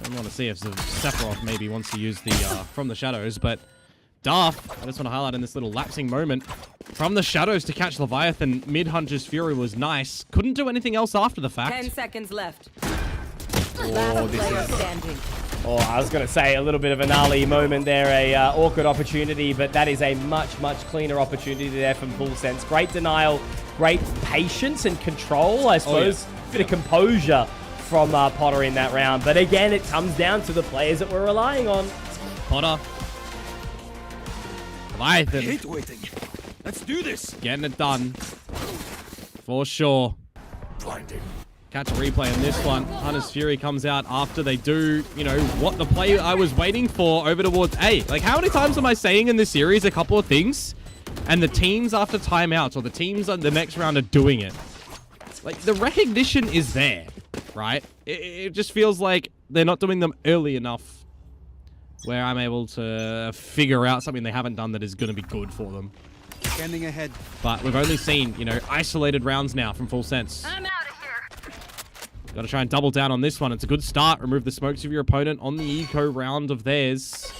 I want to see if Sephiroth maybe wants to use the from the shadows, but Darth, I just want to highlight in this little lapsing moment, from the shadows to catch Leviathan mid-Hunter's Fury was nice. Couldn't do anything else after the fact. 10 seconds left. Oh, Last this player is... standing. Oh, I was going to say a little bit of an Ali moment there, a awkward opportunity, but that is a much, much cleaner opportunity there from Full Sense. Great denial, great patience and control, I suppose. Bit of composure from Potter in that round. But again, it comes down to the players that we're relying on. Potter. Leviathan. I hate waiting. Let's do this. Getting it done. For sure. Blinding. Catch a replay in this one. Hunter's Fury comes out after they do, what the play I was waiting for over towards A. Like, how many times am I saying in this series a couple of things, and the teams after timeouts or the teams on the next round are doing it? Like, the recognition is there, right? It just feels like they're not doing them early enough where I'm able to figure out something they haven't done that is going to be good for them. Scanning ahead. But we've only seen, you know, isolated rounds now from Full Sense. I'm out of here. Got to try and double down on this one. It's a good start. Remove the smokes of your opponent on the eco round of theirs.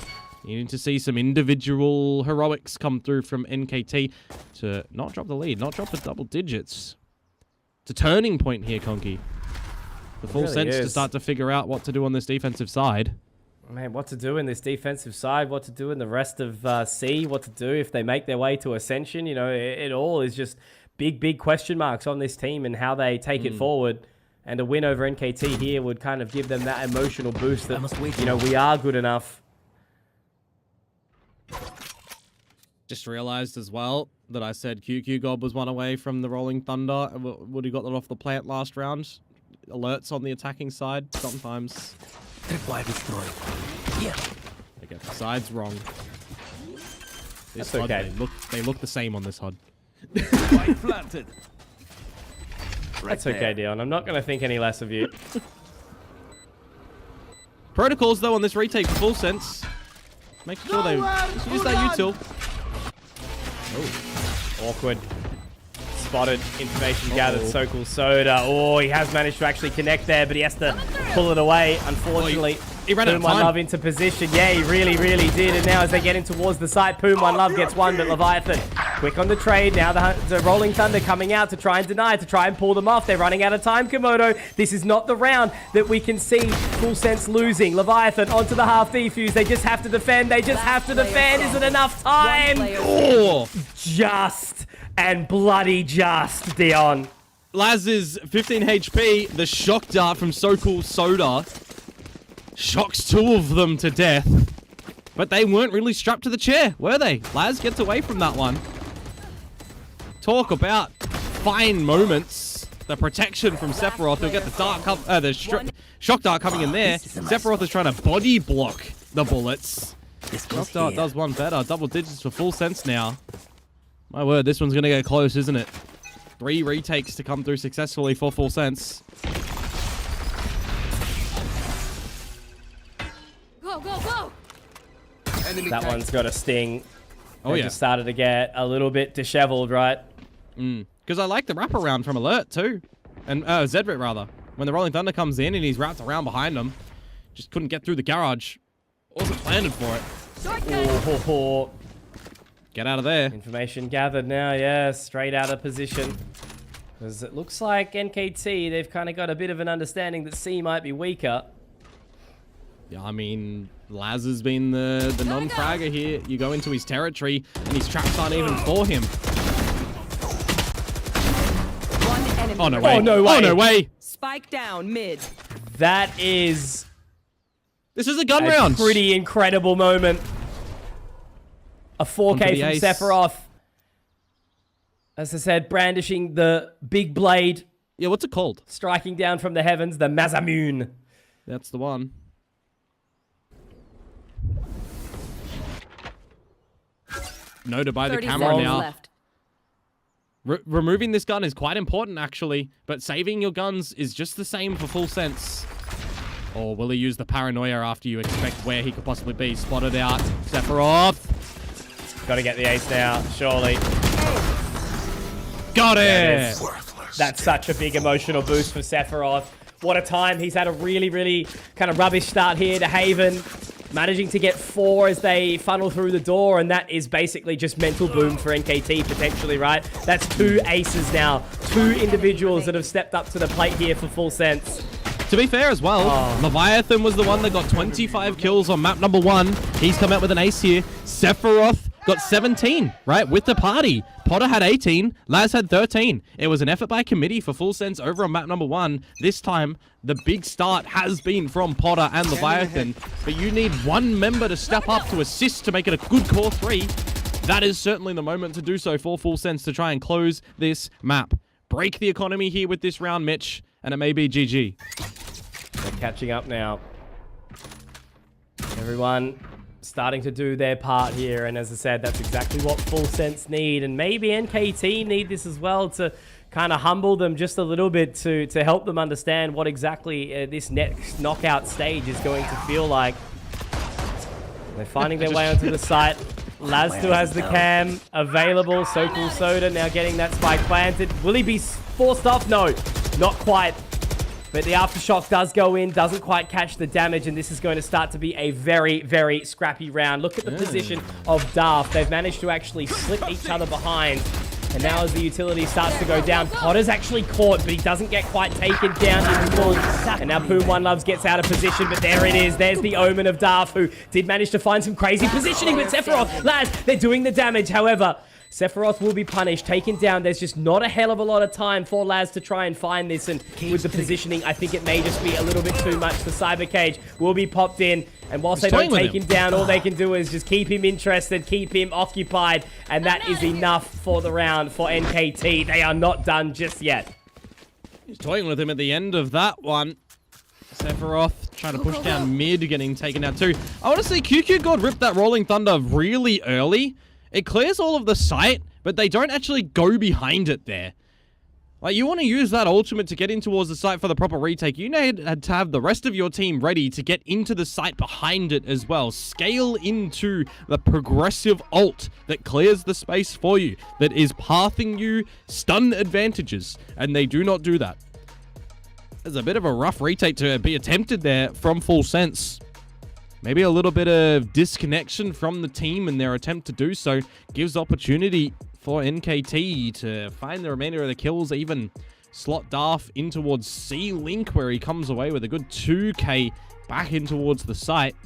You need to see some individual heroics come through from NKT to not drop the lead, not drop the double digits. It's a turning point here, Conky. The Full really Sense to is. start to figure out what to do on this defensive side. Man, what to do in this defensive side, what to do in the rest of C, what to do if they make their way to Ascension. You know, it all is just big question marks on this team and how they take it forward. And a win over NKT here would kind of give them that emotional boost that, you know, we are good enough. Just realized as well that I said QQ God was one away from the Rolling Thunder. Would he got that off the plant last round? Alerts on the attacking side sometimes. Tripwire destroyed. Yeah. They get the sides wrong. This That's HUD, okay. they look the same on this HUD. Spike planted. That's okay, Dion. I'm not going to think any less of you. Protocols though on this retake for Full Sense. Make sure they just use that util. Oh, awkward. Spotted, information gathered, so cool soda. Oh, he has managed to actually connect there, but he has to pull it away, unfortunately. He ran out of Poom One time. Love into position. Yeah, he really did. And now as they get in towards the site, Poom One Love gets one, but Leviathan quick on the trade. Now the Rolling Thunder coming out to try and deny, to try and pull them off. They're running out of time, Komodo. This is not the round that we can see Full Sense losing. Leviathan onto the half defuse. They just have to defend. They just have to defend. Is it enough time? Oh! Just and bloody just, Dion. Laz is 15 HP. The shock dart from So Cool Soda shocks two of them to death. But they weren't really strapped to the chair, were they? Laz gets away from that one. Talk about fine moments. The protection from Sephiroth. He'll get the shock dart coming in there. Sephiroth is trying to body block the bullets. Shock dart does one better. Double digits for Full Sense now. My word, this one's going to get close, isn't it? 3 retakes to come through successfully for Full Sense. Go, go, go. That one's got a sting. Oh, They yeah. just started to get a little bit disheveled, right? Because I like the wraparound from Alert, too. And Zedrit, rather. When the Rolling Thunder comes in and he's wrapped around behind him. Just couldn't get through the garage. Wasn't planted for it. Oh, Get out of there. information gathered now, yeah, straight out of position. Because it looks like NKT, they've kind of got a bit of an understanding that C might be weaker. Yeah, I mean, Laz has been the non-fragger here. You go into his territory and his traps aren't even for him. One enemy. Oh, no way. Oh, no way. Oh, no way. Spike down mid. That is This is a gun a round. pretty incredible moment. A 4K Onto the from ace. Sephiroth. As I said, brandishing the big blade, Yeah, what's it called? striking down from the heavens, the Mazamun. That's the one. Noted by the 30 camera seconds now. left. Removing this gun is quite important, actually. But saving your guns is just the same for Full Sense. Or will he use the paranoia after you expect where he could possibly be? Spotted out. Sephiroth. Got to get the ace now, surely. Got There it it. is. Worthless. That's such a big emotional boost for Sephiroth. What a time. He's had a really kind of rubbish start here to Haven. Managing to get 4 as they funnel through the door, and that is basically just mental boom for NKT, potentially, right? That's 2 aces now. 2 individuals that have stepped up to the plate here for Full Sense. To be fair as well, Leviathan was the one that got 25 kills on map number 1. He's come out with an ace here. Sephiroth got 17, right? With the party. Potter had 18. Laz had 13. It was an effort by committee for Full Sense over on map number 1. This time, the big start has been from Potter and Leviathan. But you need one member to step up to assist to make it a good core 3. That is certainly the moment to do so for Full Sense to try and close this map. Break the economy here with this round, Mitch. And it may be GG. They're catching up now. Everyone starting to do their part here, and as I said, that's exactly what Full Sense need, and maybe NKT need this as well to kind of humble them just a little bit to help them understand what exactly this next knockout stage is going to feel like. They're finding their way onto the site. Laz still has the cam available. So Cool Soda now getting that spike planted. Will he be forced off? No, not quite. But the Aftershock does go in, doesn't quite catch the damage, and this is going to start to be a very, very scrappy round. Look at the position of Darth. They've managed to actually slip each other behind. And now as the utility starts to go down, Potter's actually caught, but he doesn't get quite taken down in full. And now Poom One Loves gets out of position, but there it is. There's the Omen of Darth, who did manage to find some crazy positioning with Sephiroth. Laz, they're doing the damage. However, Sephiroth will be punished, taken down. There's just not a hell of a lot of time for Laz to try and find this. And with the positioning, I think it may just be a little bit too much. The Cyber Cage will be popped in. And whilst they don't take him down, all they can do is just keep him interested, keep him occupied. And that is enough for the round for NKT. They are not done just yet. He's toying with him at the end of that one. Sephiroth trying to push down mid, getting taken out too. I want to say QQ God ripped that Rolling Thunder really early. It clears all of the site, but they don't actually go behind it there. Like, you want to use that ultimate to get in towards the site for the proper retake. You need to have the rest of your team ready to get into the site behind it as well. Scale into the progressive ult that clears the space for you, that is pathing you stun advantages, and they do not do that. There's a bit of a rough retake to be attempted there from Full Sense. Maybe a little bit of disconnection from the team in their attempt to do so gives opportunity for NKT to find the remainder of the kills, even slot Darth in towards C-Link, where he comes away with a good 2k back in towards the site.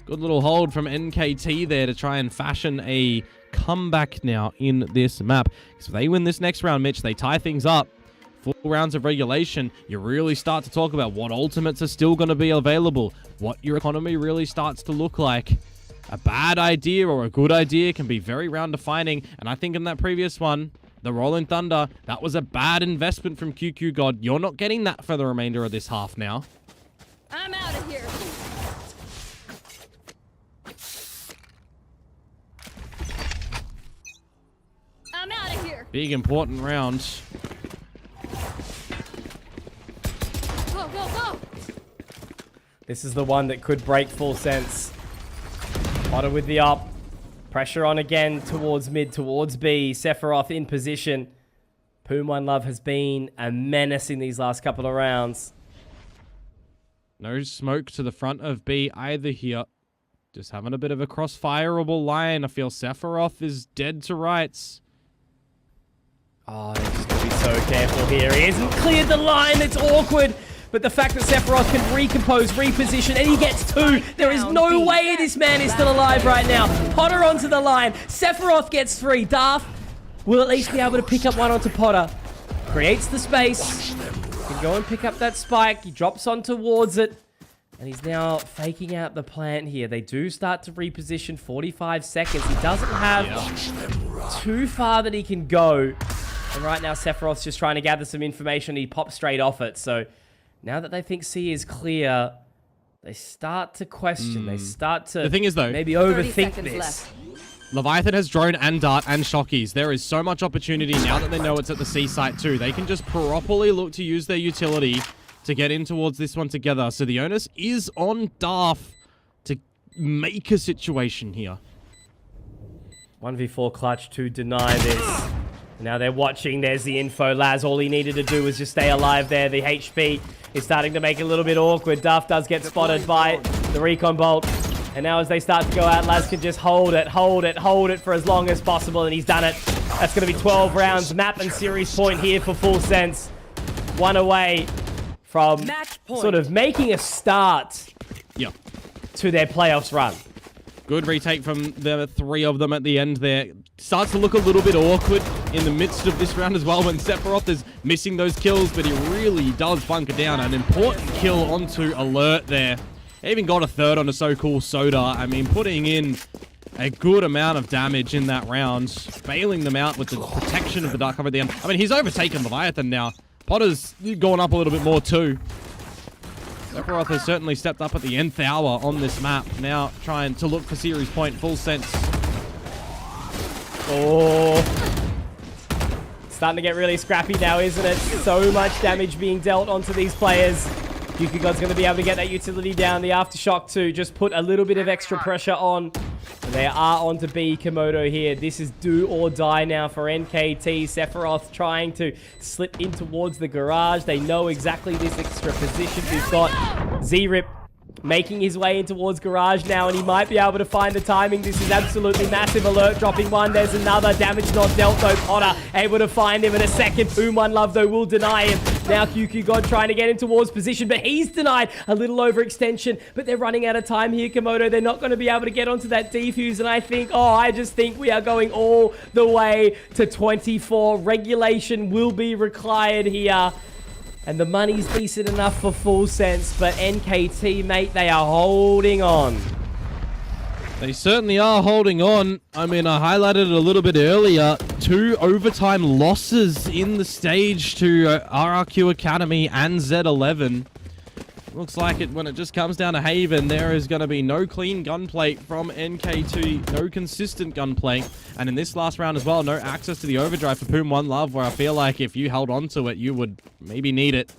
Good little hold from NKT there to try and fashion a comeback now in this map. If they win this next round, Mitch, they tie things up. 4 rounds of regulation, you really start to talk about what ultimates are still going to be available, what your economy really starts to look like. A bad idea or a good idea can be very round defining, and I think in that previous one, the Rolling Thunder, that was a bad investment from QQ God. You're not getting that for the remainder of this half now. I'm out of here. I'm out of here. Big important round. Go, go, go. This is the one that could break Full Sense. Potter with the up. Pressure on again towards mid, towards B. Sephiroth in position. Poom One Love has been a menace in these last couple of rounds. No smoke to the front of B either here. Just having a bit of a cross-fireable line. I feel Sephiroth is dead to rights. Oh, he's just going to be so careful here. He hasn't cleared the line. It's awkward. But the fact that Sephiroth can recompose, reposition, and he gets 2. There is no way this man is still alive right now. Potter onto the line. Sephiroth gets 3. Darth will at least be able to pick up 1 onto Potter. Creates the space. Can go and pick up that spike. He drops on towards it. And he's now faking out the plant here. They do start to reposition. 45 seconds. He doesn't have too far that he can go. And right now, Sephiroth's just trying to gather some information. He pops straight off it. So now that they think C is clear, they start to question. They start to the thing is, though, maybe overthink this. Leviathan has drone and dart and shockies. There is so much opportunity now that they know it's at the C site too. They can just properly look to use their utility to get in towards this one together. So the onus is on Darth to make a situation here. 1v4 clutch to deny this. Now they're watching. There's the info. Laz, all he needed to do was just stay alive there. The HP is starting to make it a little bit awkward. Duff does get spotted by the recon bolt. And now as they start to go out, Laz can just hold it for as long as possible. And he's done it. That's going to be 12 rounds. Map and series point here for Full Sense. 1 away from sort of making a start to their playoffs run. Good retake from the 3 of them at the end there. Starts to look a little bit awkward in the midst of this round as well when Sephiroth is missing those kills, but he really does bunker down. An important kill onto Alert there. Even got a 3rd on a So Cool Soda. I mean, putting in a good amount of damage in that round. Bailing them out with the protection of the Dark Cover at the end. I mean, he's overtaken Leviathan now. Potter's going up a little bit more too. Sephiroth has certainly stepped up at the nth hour on this map. Now trying to look for series point. Full Sense. Oh. starting to get really scrappy now, isn't it? So much damage being dealt onto these players. Yukigod's going to be able to get that utility down. The Aftershock to just put a little bit of extra pressure on. And they are on to B Komodo here. This is do or die now for NKT. Sephiroth trying to slip in towards the garage. They know exactly this extra position. We've got Z-Rip making his way in towards garage now, and he might be able to find the timing. This is absolutely massive. Alert dropping one. There's another. Damage not dealt though. Potter able to find him in a second. Boom One Love though will deny him. Now Yukigon trying to get him towards position, but he's denied. A little overextension, but they're running out of time here, Komodo. They're not going to be able to get onto that defuse, and I just think we are going all the way to 24. Regulation will be required here. And the money's decent enough for Full Sense, but NKT, mate, they are holding on. They certainly are holding on. I mean, I highlighted it a little bit earlier. 2 overtime losses in the stage to RRQ Academy and Z11. Looks like it when it just comes down to Haven, there is going to be no clean gunplay from NKT, no consistent gunplay. And in this last round as well, no access to the overdrive for Poom One Love, where I feel like if you held on to it, you would maybe need it.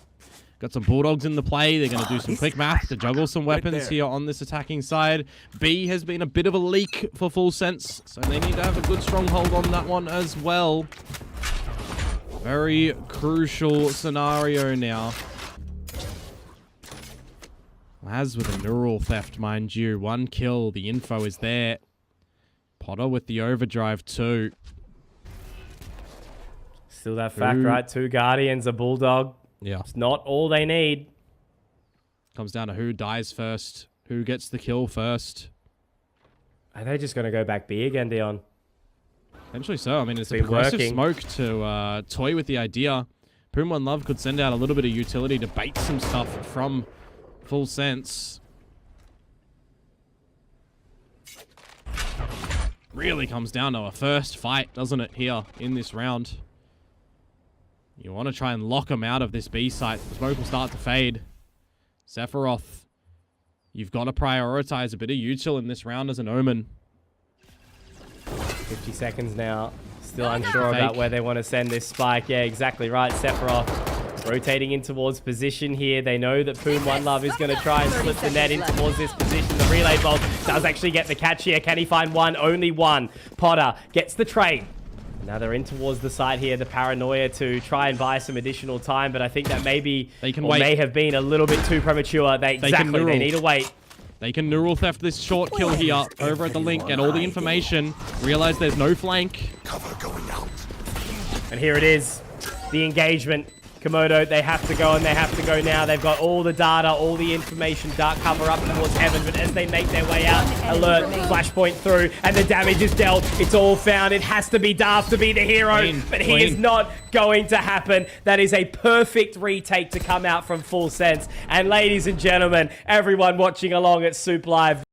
Got some Bulldogs in the play. They're going to do some quick math to juggle some weapons here on this attacking side. B has been a bit of a leak for Full Sense, so they need to have a good stronghold on that one as well. Very crucial scenario now. As with a neural theft, mind you. 1 kill, the info is there. Potter with the overdrive too. Still that fact, right? 2 Guardians, a Bulldog. Yeah. It's not all they need. Comes down to who dies first, who gets the kill first. Are they just going to go back B again, Dion? Potentially so. I mean, it's a been progressive working. smoke to toy with the idea. Poom One Love could send out a little bit of utility to bait some stuff from Full Sense. Really comes down to a first fight, doesn't it, here in this round? You want to try and lock them out of this B site. The smoke will start to fade. Sephiroth, you've got to prioritize a bit of util in this round as an Omen. 50 seconds now. Still unsure about where they want to send this spike. Yeah, exactly right. Sephiroth rotating in towards position here. They know that Poom One Love is going to try and slip the net in towards this position. The relay bolt does actually get the catch here. Can he find one? Only one. Potter gets the trade. Now they're in towards the side here. The paranoia to try and buy some additional time, but I think that maybe may have been a little bit too premature. They need to wait. They can neural theft this short kill here over at the link, get all the information, realize there's no flank. Cover going out. And here it is, the engagement. Komodo, they have to go, and they have to go now. They've got all the data, all the information, dark cover up towards heaven, but as they make their way out, alert, flashpoint through, and the damage is dealt. It's all found. It has to be Darth to be the hero, but he is not going to happen. That is a perfect retake to come out from Full Sense. And ladies and gentlemen, everyone watching along at Soup Live,